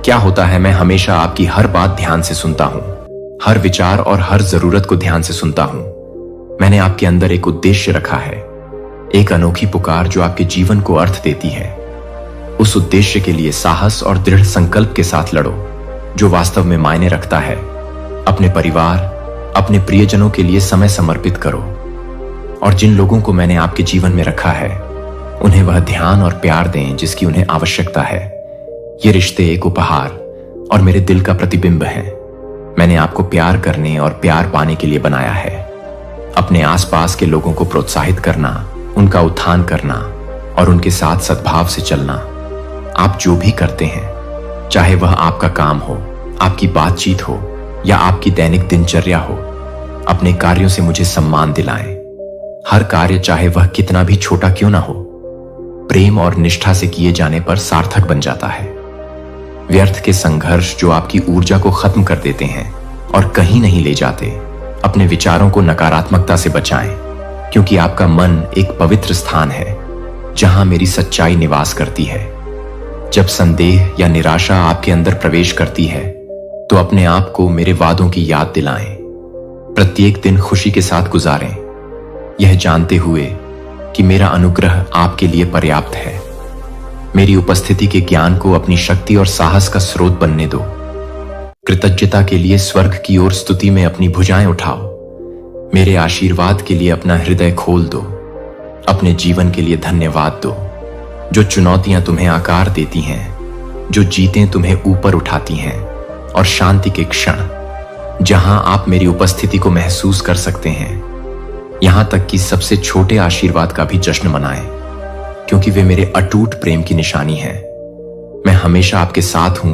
क्या होता है, मैं हमेशा आपकी हर बात ध्यान से सुनता हूं, हर विचार और हर जरूरत को ध्यान से सुनता हूं। मैंने आपके अंदर एक उद्देश्य रखा है, एक अनोखी पुकार जो आपके जीवन को अर्थ देती है। उस उद्देश्य के लिए साहस और दृढ़ संकल्प के साथ लड़ो जो वास्तव में मायने रखता है। अपने परिवार, अपने प्रियजनों के लिए समय समर्पित करो और जिन लोगों को मैंने आपके जीवन में रखा है उन्हें वह ध्यान और प्यार दें जिसकी उन्हें आवश्यकता है। ये रिश्ते एक उपहार और मेरे दिल का प्रतिबिंब हैं। मैंने आपको प्यार करने और प्यार पाने के लिए बनाया है। अपने आसपास के लोगों को प्रोत्साहित करना, उनका उत्थान करना और उनके साथ सद्भाव से चलना। आप जो भी करते हैं, चाहे वह आपका काम हो, आपकी बातचीत हो या आपकी दैनिक दिनचर्या हो, अपने कार्यों से मुझे सम्मान दिलाएं। हर कार्य, चाहे वह कितना भी छोटा क्यों ना हो, प्रेम और निष्ठा से किए जाने पर सार्थक बन जाता है। व्यर्थ के संघर्ष जो आपकी ऊर्जा को खत्म कर देते हैं और कहीं नहीं ले जाते, अपने विचारों को नकारात्मकता से बचाएं, क्योंकि आपका मन एक पवित्र स्थान है जहां मेरी सच्चाई निवास करती है। जब संदेह या निराशा आपके अंदर प्रवेश करती है तो अपने आप को मेरे वादों की याद दिलाएं। प्रत्येक दिन खुशी के साथ गुजारें, यह जानते हुए कि मेरा अनुग्रह आपके लिए पर्याप्त है। मेरी उपस्थिति के ज्ञान को अपनी शक्ति और साहस का स्रोत बनने दो। कृतज्ञता के लिए स्वर्ग की ओर स्तुति में अपनी भुजाएं उठाओ। मेरे आशीर्वाद के लिए अपना हृदय खोल दो। अपने जीवन के लिए धन्यवाद दो। जो चुनौतियां तुम्हें आकार देती हैं, जो जीतें तुम्हें ऊपर उठाती हैं और शांति के क्षण जहां आप मेरी उपस्थिति को महसूस कर सकते हैं, यहां तक कि सबसे छोटे आशीर्वाद का भी जश्न मनाएं, क्योंकि वे मेरे अटूट प्रेम की निशानी है। मैं हमेशा आपके साथ हूं।